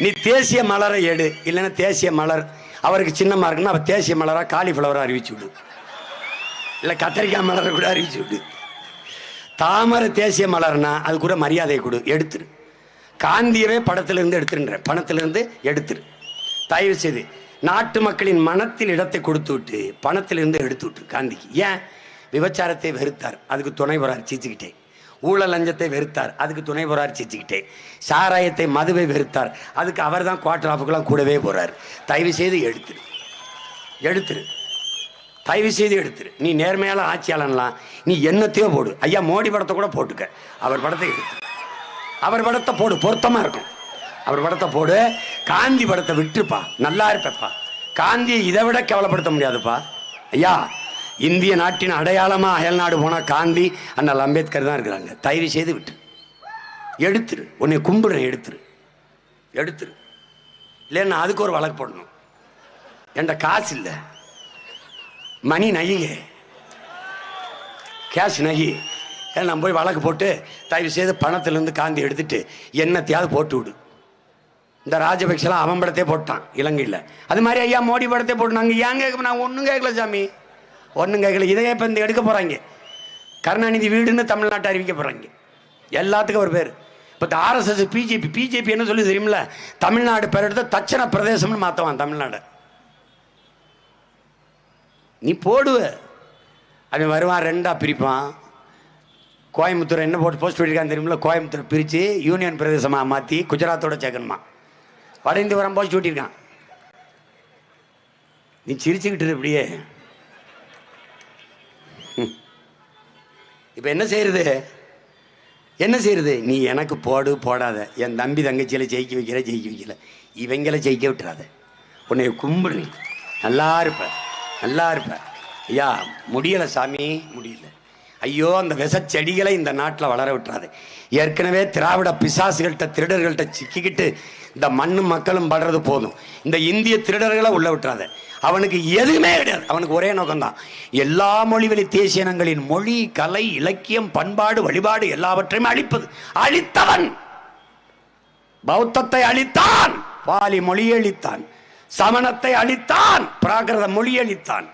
நீ தேசிய மலரை எடு, இல்லைன்னா தேசிய மலர் அவருக்கு சின்னமா இருக்குன்னா அவ தேசிய மலரா காலிஃப்ளவரா அறிவிச்சு விடு, இல்லை கத்திரிக்காய் மலரை கூட அறிவிச்சு விடு. தாமரை தேசிய மலர்னா அது கூட மரியாதை கொடு, எடுத்துரு. காந்தியவே படத்திலிருந்து எடுத்துருன்ற, பணத்திலிருந்து எடுத்துரு. தயவு செய்து நாட்டு மக்களின் மனத்தில் இடத்தை கொடுத்து விட்டு பணத்திலிருந்து எடுத்து விட்டு. காந்திக்கு ஏன்? விபச்சாரத்தை வெறுத்தார், அதுக்கு துணை போறார் சீச்சுக்கிட்டே. ஊழல் லஞ்சத்தை வெறுத்தார், அதுக்கு துணை போறார் சீச்சுக்கிட்டே. சாராயத்தை மதுவை வெறுத்தார், அதுக்கு அவர் தான் குவார்டர் ஆஃபுக்கெல்லாம் கூடவே போறார். தயவு செய்து எடுத்துரு, எடுத்துரு, தயவு செய்து எடுத்துரு. நீ நேர்மையால ஆட்சியாளன்லாம் நீ என்னத்தையோ போடு. ஐயா மோடி படத்தை கூட போட்டுக்க, அவர் படத்தை எடுத்து அவர் படத்தை போடு, பொருத்தமா இருக்கும். அவர் படத்தை போடு, காந்தி படத்தை விட்டுப்பா, நல்லா இருப்பப்பா. காந்தியை இதை விட கேவலப்படுத்த முடியாதுப்பா. ஐயா இந்திய நாட்டின் அடையாளமா அயல்நாடு போனா காந்தி அண்ணல் அம்பேத்கர் தான் இருக்கிறாங்க. தயவு செய்து விட்டு எடுத்துரு. உன்னை கும்பிடுறேன், எடுத்துரு, எடுத்துரு. இல்லைன்னா அதுக்கு ஒரு வழக்கு போடணும். என்கிட்ட காசு இல்லை, மணி நகியே, கேஷ் நகி. நான் போய் வழக்கு போட்டு தயவு செய்து பணத்திலிருந்து காந்தி எடுத்துட்டு என்னத்தையாவது போட்டு விடு. இந்த ராஜபக்செல்லாம் அவன் படத்தே போட்டான் இலங்கையில், அது மாதிரி ஐயா மோடி படத்தை போட்டுனாங்க. ஏன் கேட்க? நான் ஒன்றும் கேட்கல சாமி, ஒன்றும் கேட்கல. இதை இப்போ இந்த எடுக்க போகிறாங்க, கருணாநிதி வீடுன்னு தமிழ்நாட்டை அறிவிக்க போகிறாங்க. எல்லாத்துக்கும் ஒரு பேர். இப்போ ஆர்எஸ்எஸ் பிஜேபி என்ன சொல்லி தெரியுமில்ல, தமிழ்நாடு பேர் எடுத்து தட்சண பிரதேசம்னு மாற்றுவான் தமிழ்நாடு. நீ போடுவ, அவன் வருவான், ரெண்டா பிரிப்பான். கோயம்புத்தூர் என்ன போட்டு போஸ்ட் பண்ணியிருக்கான்னு தெரியுமில்ல, கோயம்புத்தூர் பிரித்து யூனியன் பிரதேசமாக மாற்றி குஜராத்தோட சேர்க்கணுமா. வட இந்திய போஸ்ட் விட்டிருக்கான். நீ சிரிச்சுக்கிட்டு இப்படியே. இப்போ என்ன செய்யறது? என்ன செய்யறது? நீ எனக்கு போடு, போடாத. என் தம்பி தங்கச்சியில ஜெயிக்க வைக்கல, இவங்களை ஜெயிக்க விட்டுறாத. உன்னை கும்பிடு, நல்லா இருப்ப, நல்லா இருப்ப. ஐயா முடியலை சாமி, முடியல. ஐயோ அந்த விஷச்செடிகளை இந்த நாட்டில் வளர விட்டுறாது. ஏற்கனவே திராவிட பிசாசுகள்கிட்ட திருடர்கள்ட்ட சிக்கிக்கிட்டு இந்த மண்ணும் மக்களும் படுறது போதும். இந்த இந்திய திருடர்களை உள்ள விட்டுறாத. அவனுக்கு எதுவுமே கிடையாது, அவனுக்கு ஒரே நோக்கம்தான், எல்லா மொழிவழி தேசியனங்களின் மொழி, கலை, இலக்கியம், பண்பாடு, வழிபாடு எல்லாவற்றையும் அழிப்பது. அழித்தவன் பௌத்தத்தை அழித்தான், பாலி மொழியை அழித்தான், சமணத்தை அழித்தான், பிராகிருத மொழி அழித்தான்,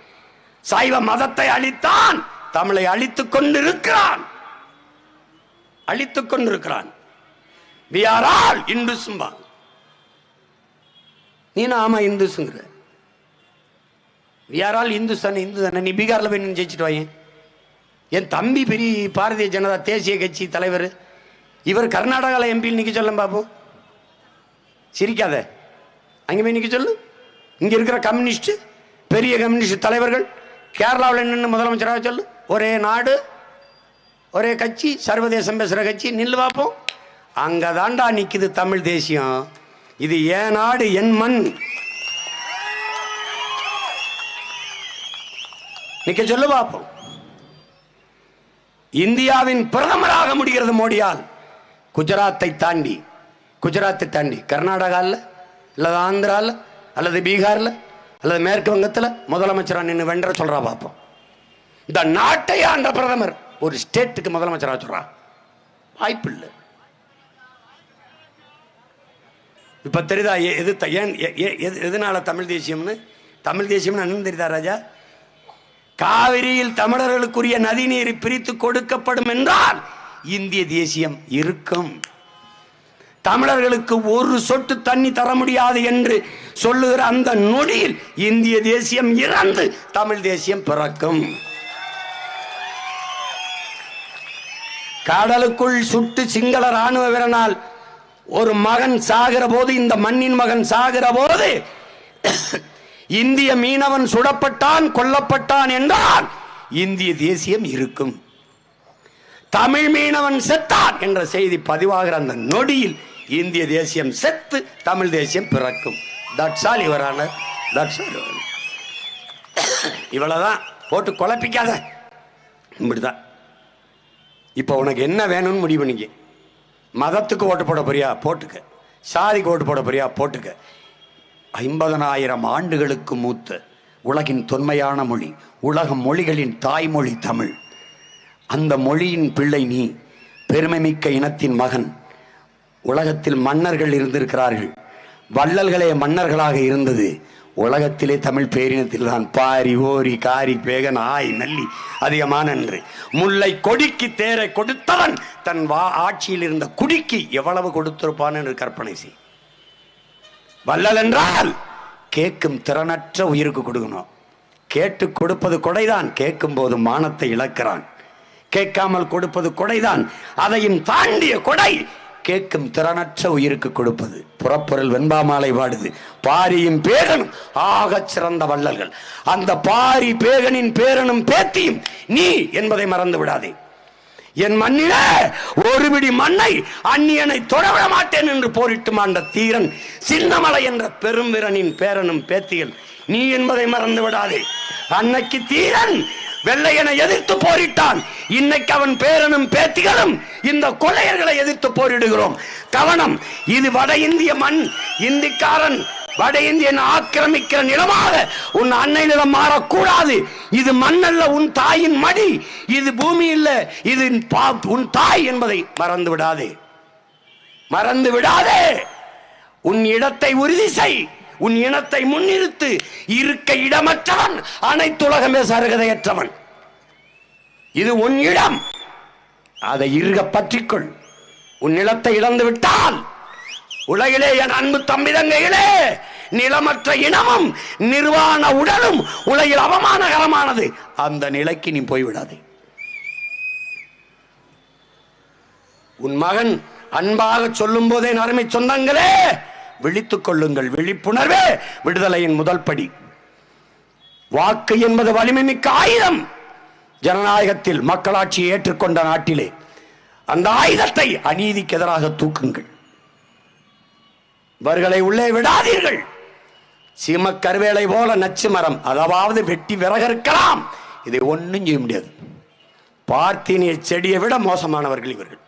சைவ மதத்தை அழித்தான், தமிழை அழித்துக் கொண்டிருக்கிறான், அழித்துக் கொண்டிருக்கிறான். We are all Hindus. நீ ஆமா இந்துஸ்ங்கிற. We are all Hindus தானே, இந்து தானே. நீ பீகார்ல போய் நின்று ஜெயிச்சுட்டு வாங்க. என் தம்பி பெரிய பாரதிய ஜனதா தேசிய கட்சி தலைவர், இவர் கர்நாடகாவில் எம்பியில் நிற்க சொல்ல பாப்போம். சிரிக்காத, அங்கே போய் நிற்க சொல்லு. இங்கே இருக்கிற கம்யூனிஸ்ட், பெரிய கம்யூனிஸ்ட் தலைவர்கள் கேரளாவில் நின்று முதலமைச்சராக சொல்லு. ஒரே நாடு, ஒரே கட்சி, சர்வதேசம் பேசுகிற கட்சி, நில்லு பார்ப்போம். அங்கே தாண்டா நிற்குது தமிழ் தேசியம். இது என் நாடு, என் மண். நிற்க சொல்லு பார்ப்போம். இந்தியாவின் பிரதமராக முடிகிறது மோடியால். குஜராத்தை தாண்டி கர்நாடகாவில் அல்லது ஆந்திராவில் அல்லது பீகாரில் அல்லது மேற்கு வங்கத்தில் முதலமைச்சராக நின்று வென்ற சொல்றா பார்ப்போம். இந்த நாட்டை ஆண்ட பிரதமர் ஒரு ஸ்டேட்டுக்கு முதலமைச்சராக சொல்றா, வாய்ப்பு இல்லை. இப்ப தெரியுதா எதனால தமிழ் தேசியம்னு? தமிழ் தேசியம்னு என்ன தெரியுதா ராஜா? காவிரியில் தமிழர்களுக்குரிய நதிநீர் பிரித்து கொடுக்கப்படும் என்றால் இந்திய தேசியம் இருக்கும். தமிழர்களுக்கு ஒரு சொட்டு தண்ணி தர முடியாது என்று சொல்லுகிற அந்த நொடியில் இந்திய தேசியம் இறந்து தமிழ் தேசியம் பிறக்கும். கடலுக்குள் சுட்டு சிங்கள ராணுவ வீரனால் ஒரு மகன் சாகிற போது, இந்த மண்ணின் மகன் சாகிற போது இந்திய மீனவன் சுடப்பட்டான், கொல்லப்பட்டான் என்றால் இந்திய தேசியம் இருக்கும். தமிழ் மீனவன் செத்தான் என்ற செய்தி பதிவாகிற அந்த நொடியில் இந்திய தேசியம் செத்து தமிழ் தேசியம் பிறக்கும். தட்சால் இவரான இவ்வளவுதான். போட்டு குழப்பிக்காத, இப்படிதான். இப்ப உனக்கு என்ன வேணும்னு முடிவு பண்ணிக்க. மதத்துக்கு ஓட்டு போட போறியா போட்டுக்க, சாதிக்கு ஓட்டு போட போறியா போட்டுக்க. 50,000 ஆண்டுகளுக்கு மூத்த உலகின் தொன்மையான மொழி, உலக மொழிகளின் தாய்மொழி தமிழ். அந்த மொழியின் பிள்ளை நீ, பெருமைமிக்க இனத்தின் மகன். உலகத்தில் மன்னர்கள் இருந்திருக்கிறார்கள், வள்ளல்களே மன்னர்களாக இருந்தது. உலகத்திலே தமிழ் பேரினத்தில் தான் பாரி ஓரி காரி பேகன் ஆய் நல்லி அதிகமான என்று. முல்லை கொடிக்கு தேரை கொடுத்தவன் தன் ஆட்சியில் இருந்த குடிக்கு எவ்வளவு கொடுத்திருப்பான் என்று கற்பனை செய். வள்ளல் என்றால் கேட்கும் திறனற்ற உயிருக்கு கொடுக்கணும். கேட்டு கொடுப்பது கொடைதான், கேட்கும் போது மானத்தை இழக்கிறான். கேட்காமல் கொடுப்பது கொடைதான், அதையும் தாண்டிய கொடை கேட்கும் திறனற்ற உயிருக்கு கொடுப்பது. புறப்பொருள் வெண்பாமாலை பாடுது, பாரியும் பேகனும் ஆகச் சிறந்த வள்ளல்கள். அந்த பாரி பேகனின் பேரனும் பேத்தியும் நீ என்பதை மறந்து விடாதே. என் மண்ணிலே ஒரு பிடி மண்ணை அந்நியனை தொடவிட மாட்டேன் என்று போரிட்டு மாண்ட தீரன் சின்னமலை என்ற பெரும் வீரனின் பேரனும் பேத்திகள் நீ என்பதை மறந்து விடாதே. அன்னைக்கு தீரன் வெள்ளையனை எதிர்த்து போரிட்டான், இன்னைக்கு அவன் பேரனும் பேத்திகளும் இந்த கொள்ளையர்களை எதிர்த்து போரிடுகிறோம். கவனம், இது வட இந்திய மண். இந்திக்காரன் வட இந்தியன் ஆக்கிரமிக்கிற நிலமாக உன் அன்னை நிலம் மாறக்கூடாது. இது மண்ணல்ல, உன் தாயின் மடி. இது பூமி இல்ல, இது உன் தாய் என்பதை மறந்து விடாதே, மறந்து விடாதே. உன் இடத்தை உறுதி செய், உன் இனத்தை முன்னிறுத்து. இருக்க இடமற்றவன் அனைத்துலகமே சருகதையற்றவன். இது உன் இடம், அதை இருக பற்றிக்கொள். உன் நிலத்தை இழந்து விட்டால் உலகிலே என் அன்பு தம்பி தங்கைகளே, நிலமற்ற இனமும் நிர்வாண உடலும் உலகில் அவமானகரமானது. அந்த நிலைக்கு நீ போய்விடாதே. உன் மகன் அன்பாக சொல்லும் போதே அருமை சொந்தங்களே, விழித்துக் கொள்ளுங்கள். விழிப்புணர்வே விடுதலையின் முதல் படி. வாக்கு என்பது வலிமை மிக்க ஆயுதம். ஜனநாயகத்தில் மக்களாட்சியை ஏற்றுக்கொண்ட நாட்டிலே அந்த ஆயுதத்தை அநீதிக்கு எதிராக தூக்குங்கள். இவர்களை உள்ளே விடாதீர்கள். சீமக்கருவேலை போல நச்சு மரம், அதாவது வெட்டி விறகறுக்கலாம், இதை ஒன்றும் செய்ய முடியாது. பார்த்தீனிய செடியை விட மோசமானவர்கள் இவர்கள்.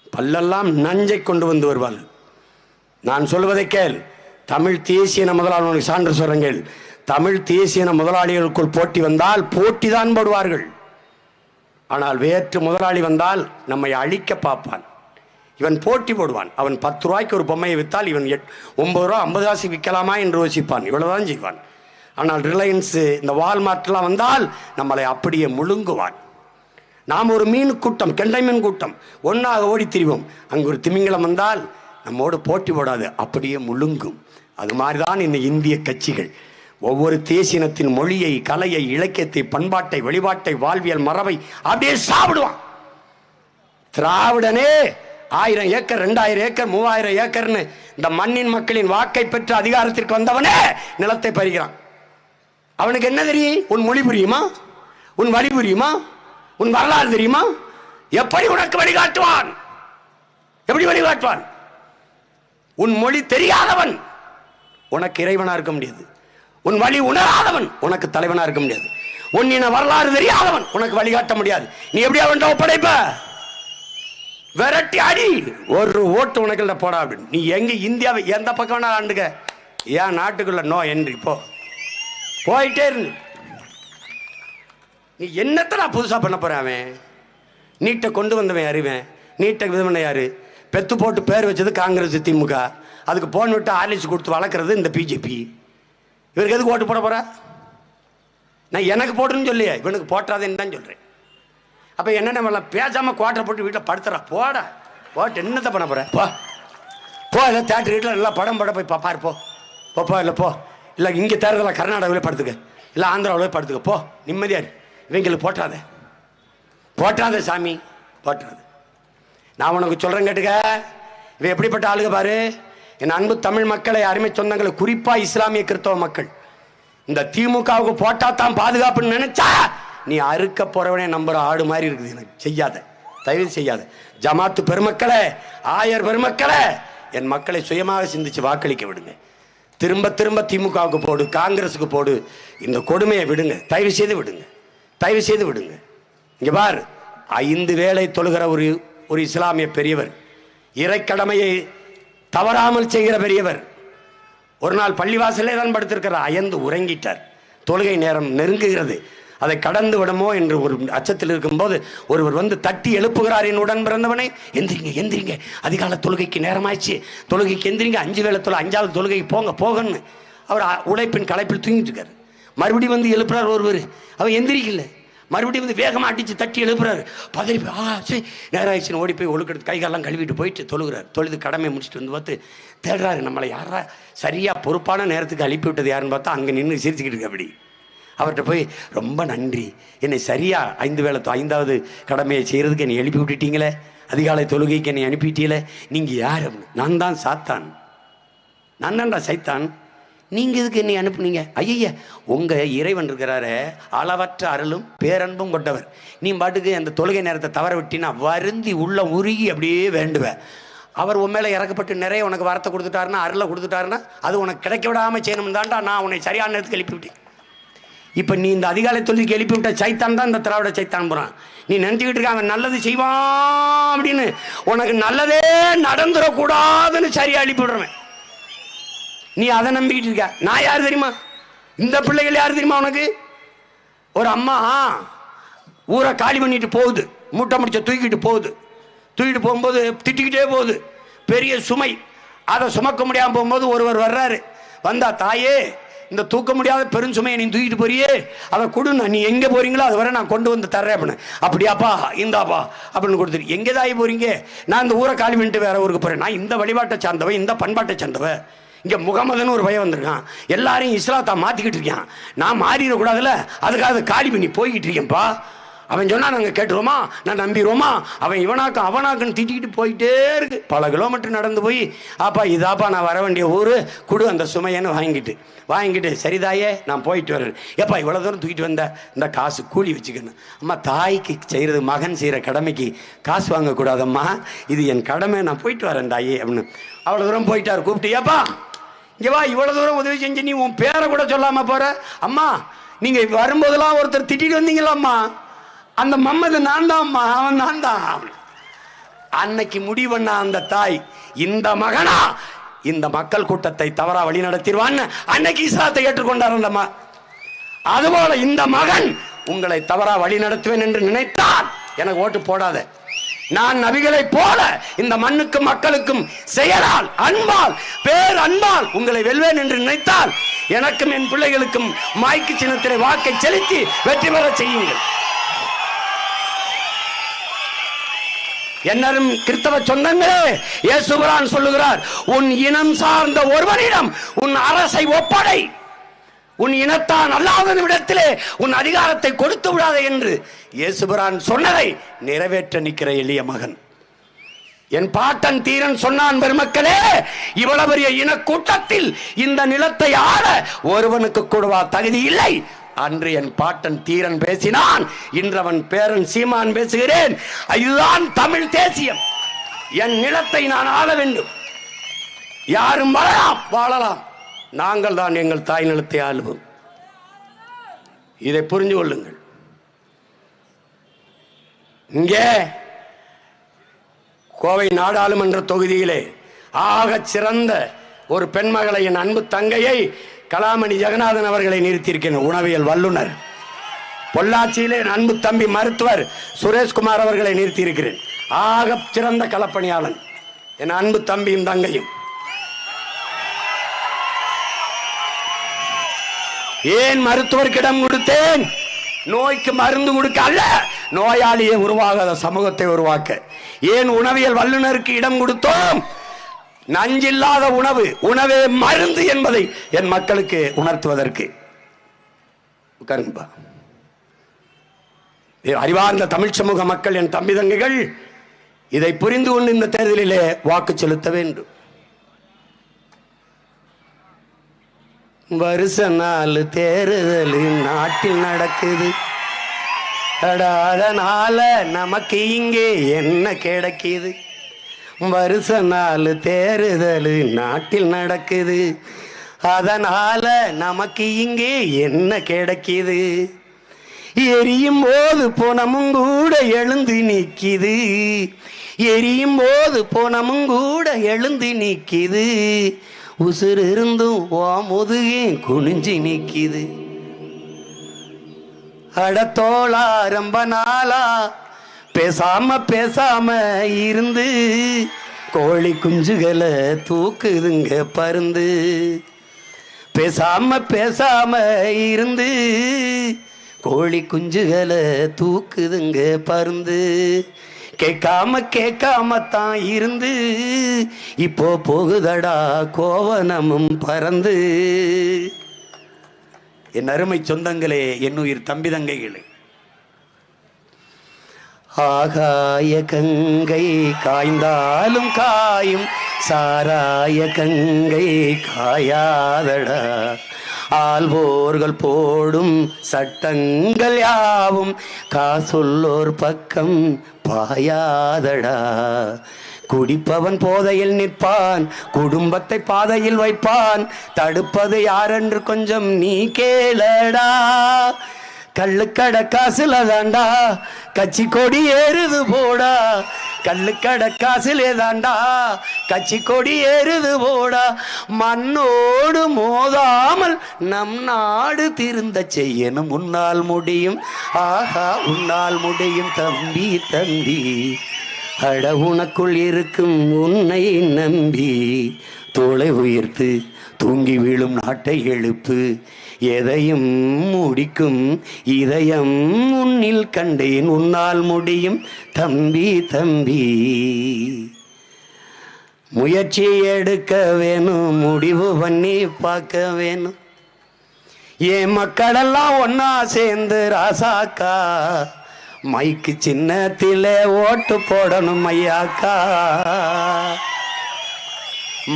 பல்லெல்லாம் நஞ்சை கொண்டு வந்து வருவார்கள். நான் சொல்வதை கேள். தமிழ் தேசிய முதலாளி சான்று சொல்றங்கள். தமிழ் தேசிய முதலாளிகளுக்குள் போட்டி வந்தால் போட்டி தான் போடுவார்கள். ஆனால் வேற்று முதலாளி வந்தால் நம்மை அழிக்க பார்ப்பான். இவன் போட்டி போடுவான். அவன் 10 ரூபாய்க்கு ஒரு பொம்மையை விற்றால் இவன் 9 ரூபா 50 காசு விற்கலாமா என்று யோசிப்பான். இவ்வளவுதான் செய்வான். ஆனால் ரிலையன்ஸ், இந்த வால்மார்ட்லாம் வந்தால் நம்மளை அப்படியே முழுங்குவான். நாம் ஒரு மீன் கூட்டம், கெண்டை மீன் கூட்டம், ஒன்றாக ஓடி திரிவோம். அங்கு ஒரு திமிங்கலம் வந்தால் நம்மோடு போட்டி போடாது, அப்படியே முழுங்கும். அது மாதிரிதான் இந்த இந்திய கட்சிகள். ஒவ்வொரு தேசியத்தின் மொழியை, கலையை, இலக்கியத்தை, பண்பாட்டை, வழிபாட்டை, வாழ்வியல் மரபை அப்படியே சாப்பிடுவான். திராவிடனே 1000 ஏக்கர் 2000 ஏக்கர் 3000 ஏக்கர்னு இந்த மண்ணின் மக்களின் வாக்கை பெற்று அதிகாரத்திற்கு வந்தவனே நிலத்தை பறிக்கிறான். அவனுக்கு என்ன தெரியும்? உன் மொழி புரியுமா? உன் வழி புரியுமா? உன் வரலாறு தெரியுமா? எப்படி உனக்கு வழிகாட்டுவான்? எப்படி வழிகாட்டுவான்? உன் மொழி தெரியாதவன் உனக்கு இறைவனா இருக்க முடியாது. உன் வழி உணராதவன் உனக்கு தலைவனா இருக்க முடியாது. உன் இன வரலாறு தெரியாதவன் உனக்கு வழிகாட்ட முடியாது. நீ எப்படி அவன் ஒப்படைப்ப? விரட்டி அடி, ஒரு ஓட்டு உனக்கு போடா அப்படின்னு. நீ எங்க இந்தியாவை எந்த பக்கம் வேணா ஆண்டுக்க, ஏன் நாட்டுக்குள்ள நோ என்று போ, போயிட்டே இருந்து. நீ என்னத்தை நான் புதுசா பண்ண போறேன்? அவன் நீட்டை கொண்டு வந்தவன் அறிவேன். நீட்டை இது பண்ண யாரு? பெத்து போட்டு பேர் வச்சது காங்கிரஸ், திமுக. அதுக்கு போன் விட்டு ஆர்லிஸ் கொடுத்து வளர்க்கறது இந்த பிஜேபி. இவருக்கு எதுக்கு ஓட்டு போட போற? நான் எனக்கு போட்டுன்னு சொல்லியே, இவனுக்கு போட்டாதேன்னு தான் சொல்றேன். அப்ப என்ன பேசாம குவாட்டர் போட்டு வீட்டில் படுத்துறா, போட போட்டு என்னத்தை பண்ண போற? போ போ, இல்லை தேட்டர் வீட்டில் நல்லா படம் போட போய் பாரு. போ போ, இல்லை போ, இல்லை இங்கே தேர்தலில் கர்நாடகாவிலே படுத்துக்க, இல்லை ஆந்திராவிலே படுத்துக்க, போ நிம்மதியாரு. இவங்களுக்கு போட்டாத போட்டாத சாமி, போட்டாது. நான் உனக்கு சொல்றேன் கேட்டுக்க. இவன் எப்படிப்பட்ட ஆளுக பாரு. என் அன்பு தமிழ் மக்களை, அருமை சொந்தங்களை, குறிப்பா இஸ்லாமிய கிறிஸ்தவ மக்கள், இந்த திமுகவுக்கு போட்டா தான் பாதுகாப்புன்னு நினைச்சா நீ அறுக்க போறவனே நம்புற ஆடு மாதிரி இருக்குது. எனக்கு செய்யாத, தயவு செய்யாத. ஜமாத்து பெருமக்களே, ஆயர் பெருமக்களே, என் மக்களை சுயமாக சிந்திச்சு வாக்களிக்க விடுங்க. திரும்ப திரும்ப திமுகவுக்கு போடு, காங்கிரஸுக்கு போடு, இந்த கொடுமையை விடுங்க. தயவு செய்து விடுங்க, தயவு செய்து விடுங்க. இங்க பார், 5 வேளை தொழுகிற ஒரு இஸ்லாமிய பெரியவர், இறைக்கடமையை தவறாமல் செய்கிற பெரியவர், ஒரு நாள் பள்ளிவாசலே தான் படுத்திருக்கிறார். அயர்ந்து உறங்கிட்டார். தொழுகை நேரம் நெருங்குகிறது, அதை கடந்து விடமோ என்று ஒரு அச்சத்தில் இருக்கும்போது ஒருவர் வந்து தட்டி எழுப்புகிறார், என் உடன் பிறந்தவனே எந்திரிங்க எந்திரிங்க, அதிகால தொழுகைக்கு நேரமாயிடுச்சு, தொழுகைக்கு எந்திரிங்க, 5 வேளை தொலை 5வது தொழுகைக்கு போங்கன்னு. அவர் உழைப்பின் களைப்பில் தூங்கிட்டு இருக்காரு. மறுபடியும் வந்து எழுப்புறார் ஒருவர், அவர் எந்திரிக்கல. மறுபடியும் வந்து வேகமாக அடித்து தட்டி எழுப்புறாரு. பதறி சரி நேரம் ஆயிடுச்சுன்னு ஓடி போய் ஒழுக்கெடுத்து கைகாலெல்லாம் கழுவிட்டு போயிட்டு தொழுகிறார். தொழுது கடமை முடிச்சுட்டு வந்து பார்த்து தேடுறாரு, நம்மளை யாரா சரியாக பொறுப்பான நேரத்துக்கு அனுப்பி விட்டது யாருன்னு பார்த்தா அங்கே நின்று சிரிச்சுக்கிட்டு இருக்கு. அப்படி அவர்கிட்ட போய் ரொம்ப நன்றி, என்னை சரியாக 5 வேளை 5வது கடமையை செய்கிறதுக்கு என்னை எழுப்பி விட்டுட்டீங்களே, அதிகாலை தொழுகைக்கு என்னை அனுப்பிட்டீங்களே, நீங்கள் யார்? நான் தான் சாத்தான், நான் தான்டா சைத்தான், நீங்கள் எதுக்கு என்னை அனுப்புனீங்க? ஐயா, உங்கள் இறைவன் இருக்கிறாரு, அளவற்ற அருளும் பேரன்பும் கொண்டவர். நீ பாட்டுக்கு அந்த தொழுகை நேரத்தை தவற விட்டினா வருந்தி உள்ள உருகி அப்படியே வேண்டுவேன். அவர் உன் மேலே இறக்கப்பட்டு நிறைய உனக்கு வரத்தை கொடுத்துட்டாருன்னா, அருளை கொடுத்துட்டாருன்னா, அது உனக்கு கிடைக்க விடாமல் செய்யணும் தான்டா நான் உன்னை சரியான நேரத்துக்கு எழுப்பி விட்டேன். இப்போ நீ இந்த அதிகாலை தொழுகைக்கு எழுப்பி விட்ட சைத்தான் தான் இந்த திராவிட சைத்தான் போகிறான். நீ நினச்சிக்கிட்டு இருக்க அவன் நல்லது செய்வான் அப்படின்னு, உனக்கு நல்லதே நடந்துடக்கூடாதுன்னு சரியாக எழுப்பி விடுறவன். நீ அதை நம்பிக்கிட்டு இருக்க. நான் யார் தெரியுமா? இந்த பிள்ளைகள் யார் தெரியுமா உனக்கு? ஒரு அம்மா ஊரை காலி பண்ணிட்டு போகுது, மூட்டை முடிச்ச தூக்கிட்டு போகும்போது திட்டிக்கிட்டே போகுது, பெரிய சுமை. அதை சுமக்க முடியாமல் போகும்போது ஒருவர் வர்றாரு. வந்தா, தாயே இந்த தூக்க முடியாத பெருஞ்சுமையை நீ தூக்கிட்டு போறியே, அதை கொடுண்ணா, நீ எங்கே போறீங்களோ அது வரை நான் கொண்டு வந்து தர்றேன் அப்படின்னு. அப்படியாப்பா இந்தாப்பா அப்படின்னு கொடுத்துரு. எங்கே தாய் போறீங்க? நான் இந்த ஊரை காலி பண்ணிட்டு வேற ஊருக்கு போறேன். நான் இந்த வழிபாட்டை சார்ந்தவன், இந்த பண்பாட்டை சார்ந்தவன். இங்கே முகமதுன்னு ஒரு பையன் வந்திருக்கான், எல்லாரையும் இஸ்லாத்தா மாற்றிக்கிட்டு இருக்கான், நான் மாறிடக்கூடாதுல்ல, அதுக்காக காலி பண்ணி போய்கிட்டு இருக்கேன்ப்பா. அவன் சொன்னால் நாங்கள் கேட்டுருவோமா, நான் நம்பிடுவோமா? அவன் அவனாக்குன்னு திட்டிக்கிட்டு போயிட்டே இருக்கு. பல கிலோமீட்டர் நடந்து போய், ஆப்பா இதாப்பா நான் வர வேண்டிய ஊர், கொடு அந்த சுமையன்னு வாங்கிட்டு சரிதாயே நான் போயிட்டு வரேன். எப்பா இவ்வளோ தூரம் தூக்கிட்டு வந்த, இந்த காசு கூலி வச்சுக்கணும். அம்மா, தாய்க்கு செய்கிறது மகன் செய்கிற கடமைக்கு காசு வாங்கக்கூடாதம்மா, இது என் கடமை, நான் போயிட்டு வரேன் தாயே அப்படின்னு. அவ்வளோ தூரம் போயிட்டார். கூப்பிட்டு, ஏப்பா இங்கே வா, இவ்வளோ தூரம் உதவி செஞ்சு நீ உன் பேரை கூட சொல்லாமல் போகிற. அம்மா நீங்கள் வரும்போதெல்லாம் ஒருத்தர் திட்டிட்டு வந்தீங்களாம்மா, அந்த மம்மது நான் தான்மா, அவன் நான் தான். அன்னைக்கு முடிவண்ணா அந்த தாய், இந்த மகனா இந்த மக்கள் கூட்டத்தை தவறா வழி நடத்திடுவான்னு அன்னைக்கு இஸ்லாத்தை ஏற்றுக்கொண்டார். அந்தம்மா அதுபோல இந்த மகன் உங்களை தவறா வழி நடத்துவேன் என்று நினைத்தால் எனக்கு ஓட்டு போடாத. நான் நபிகளை போல இந்த மண்ணுக்கும் மக்களுக்கும் செயலால் அன்பால் பேரன்பால் உங்களை வெல்வேன் என்று நினைத்தால் எனக்கும் என் பிள்ளைகளுக்கும் மாய்க்கு சின்னத்திலே வாக்கை செலுத்தி வெற்றி பெற செய்யுங்கள். என்னரும் கிறிஸ்தவ சொந்தங்களே, இயேசுபிரான் சொல்லுகிறார், உன் இனம் சார்ந்த ஒருவனிடம் உன் அரசை ஒப்படை, உன் இனத்தான் அல்லாத இடத்திலே உன் அதிகாரத்தை கொடுத்து விடாத என்று இயேசுபிரான் சொன்னதை நிறைவேற்ற நிற்கிற எளிய மகன் என் பாட்டன் தீரன் சொன்னான். பெருமக்களே, இவ்வளவு பெரிய இனக்கூட்டத்தில் இந்த நிலத்தை ஆள ஒருவனுக்கு கூடவா தகுதி இல்லை? அன்று என் பாட்டன் தீரன் பேசினான், இன்று அவன் பேரன் சீமான் பேசுகிறேன். இதுதான் தமிழ் தேசியம். என் நிலத்தை நான் ஆள வேண்டும். யாரும் வாழலாம், நாங்கள் தான் எங்கள் தாய் நிலத்தை ஆளுவோம். இதை புரிந்து கொள்ளுங்கள். இங்கே கோவை நாடாளுமன்ற தொகுதியிலே ஆக சிறந்த ஒரு பெண்மகளை, என் அன்பு தங்கையை கலாமணி ஜெகநாதன் அவர்களை நிறுத்தியிருக்கிறேன், உணவியல் வல்லுநர். பொள்ளாச்சியிலே என் அன்பு தம்பி மருத்துவர் சுரேஷ்குமார் அவர்களை நிறுத்தியிருக்கிறேன், ஆக சிறந்த களப்பணியாளன், என் அன்பு தம்பியும் தங்கையும். ஏன் மருத்துவர்க்கிடம் கொடுத்தேன்? நோய்க்கு மருந்து கொடுக்க அல்ல, நோயாளியை உருவாகாத சமூகத்தை உருவாக்க. ஏன் உணவியல் வல்லுநருக்கு இடம் கொடுத்தோம்? நஞ்சில்லாத உணவே மருந்து என்பதை என் மக்களுக்கு உணர்த்துவதற்கு. அறிவார்ந்த தமிழ் சமூக மக்கள், என் தம்பி தங்கைகள், இதை புரிந்து கொண்டு இந்த தேர்தலிலே வாக்கு செலுத்த வேண்டும். வருஷ நாள் தேர்தல் நாட்டில் நடக்குது, அதனால நமக்கு இங்கே என்ன கிடைக்குது? வருஷ நாள் தேர்தல் நாட்டில் நடக்குது, அதனால நமக்கு இங்கே என்ன கிடைக்குது? எரியும் போது போனமும் கூட எழுந்து நிற்கிது, எரியும் போது போனமும் கூட எழுந்து நிற்கிது, உசுறு இருந்தும் ஓ முதுகே குனிஞ்சு நிற்கிது. அடத்தோளா ரொம்ப நாளா பேசாம இருந்து கோழி குஞ்சுகளை தூக்குதுங்க பருந்து. பேசாம இருந்து கோழி குஞ்சுகளை தூக்குதுங்க பருந்து. கேட்காம தான் இருந்து இப்போ போகுதடா கோவனமும் பறந்து. என் அருமை சொந்தங்களே, என் உயிர் தம்பி தங்கைகளே, ஆகாய கங்கை காய்ந்தாலும் காயும் சாராய கங்கை காயாதடா. ஆள்வோர்கள் போடும் சட்டங்கள் யாவும் காசுள்ளோர் பக்கம் பாயாதடா. குடிப்பவன் போதையில் நிற்பான், குடும்பத்தை பாதையில் வைப்பான். தடுப்பது யாரென்று கொஞ்சம் நீ கேளடா. கள்ளுக்கடை காசுல தாண்டா கட்சி கொடி ஏறுது போடா. கள்ளுக்கடை காசுலே தாண்டா கட்சி கொடி ஏறுது போடா. மண்ணோடு மோதாமல் நம் நாடு திருந்த செய்யணும். உன்னால் முடியும், ஆஹா உன்னால் முடியும் தம்பி தம்பி. அட உனக்குள் இருக்கும் உன்னை நம்பி தோளை உயர்த்து தூங்கி வீழும் நாட்டை எழுப்பு. எதையும் முடிக்கும் இதயம் உன்னில் கண்டேன். உன்னால் முடியும் தம்பி தம்பி. முயற்சி எடுக்க வேணும், முடிவு பண்ணி பார்க்க வேணும். என் மக்களெல்லாம் ஒன்னா சேர்ந்து ராசாக்கா மைக்கு சின்னத்திலே ஓட்டு போடணும் ஐயாக்கா.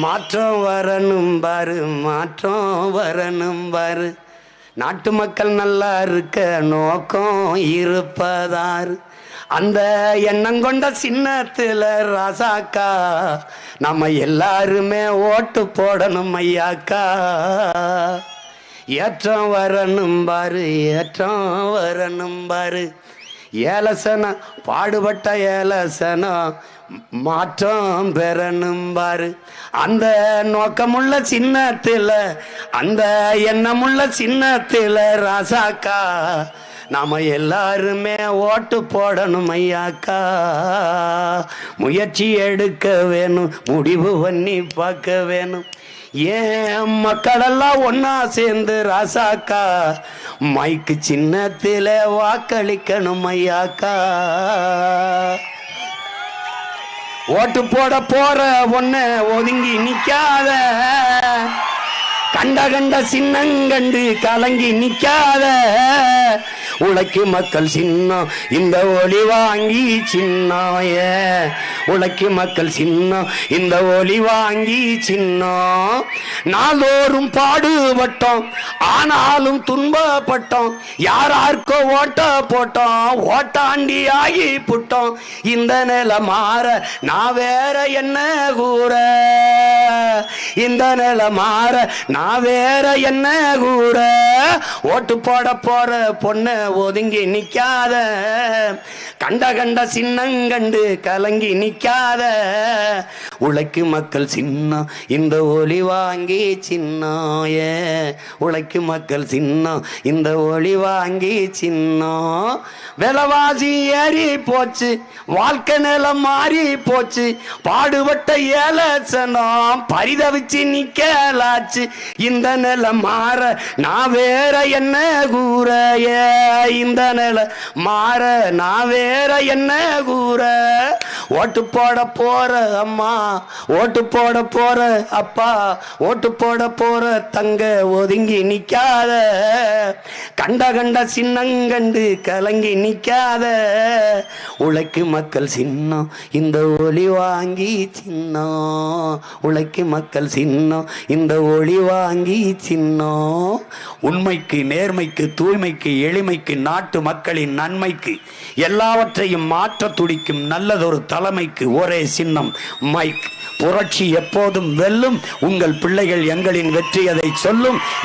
மாற்றம் வரணும் பாரு, மாற்றம் வரணும் பாரு. நாட்டு மக்கள் நல்லா இருக்க நோக்கம் இருப்பதாரு. அந்த எண்ணம் கொண்ட சின்னத்துல ராசாக்கா நம்ம எல்லாருமே ஓட்டு போடணும் ஐயாக்கா. ஏற்றம் வரணும் பாரு, ஏற்றம் வரணும் பாரு. ஏலசனா பாடுபட்ட ஏலசனா மாற்றம் பெறணும் பாரு. அந்த நோக்கமுள்ள சின்னத்தில், அந்த எண்ணமுள்ள சின்னத்தில் ராசாக்கா நாம எல்லாருமே ஓட்டு போடணும் ஐயாக்கா. முயற்சி எடுக்க வேணும், முடிவு பண்ணி பார்க்க வேணும். ஏன் மக்களெல்லாம் ஒன்னா சேர்ந்து ராசாக்கா மைக்கு சின்னத்தில வாக்களிக்கணும் ஐயாக்கா. ஓட்டு போட போற ஒன்ன ஒதுங்கி நிக்காத. கண்ட சின்னங்கண்டு கலங்கி நிக்காத. உழைக்கு மக்கள் சின்னம் இந்த ஒளி வாங்கி சின்னாய. உழைக்கு மக்கள் சின்னம் இந்த ஒளி வாங்கி சின்னம். நாளோறும் பாடுபட்டோம், ஆனாலும் துன்பப்பட்டோம். யாரார்க்கோ ஓட்ட போட்டோம், ஓட்டாண்டி ஆகி புட்டோம். இந்த நிலை மாற நான் வேற என்ன கூற. இந்த நிலை மாற நான் வேற என்ன கூற. ஓட்டு போட போற பொண்ண ஒதுங்கி நிக்காத. கண்ட சின்னங்கண்டு கலங்கி நிக்காத. உழைக்கு மக்கள் சின்னம் இந்த ஒளி வாங்கி சின்னாய. உழைக்கு மக்கள் சின்னம் இந்த ஒளி வாங்கி சின்னம். விலைவாசி ஏறி போச்சு, வாழ்க்கை நிலம் மாறி போச்சு. பாடுபட்ட ஏலசனம் பரிதவிச்சு நிக்கலாச்சு. இந்த நிலை மாற நான் வேற என்ன கூற. இந்த நிலை மாற நான் வேற என்ன கூற. ஓட்டு போட போற அம்மா, ஓட்டு போட போற அப்பா, ஓட்டு போட போற தங்க ஒதுங்கி நிக்காத. கண்ட சின்னங்கண்டு கலங்கி நிக்காத. உழைக்கு மக்கள் சின்னம் இந்த ஒளி வாங்கி சின்னம். உழைக்கு மக்கள் சின்னம் இந்த ஒளி வாங்கி சின்னம். உண்மைக்கு, நேர்மைக்கு, தூய்மைக்கு, எளிமைக்கு, நாட்டு மக்களின் நன்மைக்கு, எல்லாவற்றையும் மாற்ற துடிக்கும் நல்லதொரு தலைமைக்கு ஒரே சின்னம் மைக். புரட்சி எப்போதும் வெல்லும். உங்கள் பிள்ளைகள் எங்களின் வெற்றி அதை சொல்லும்.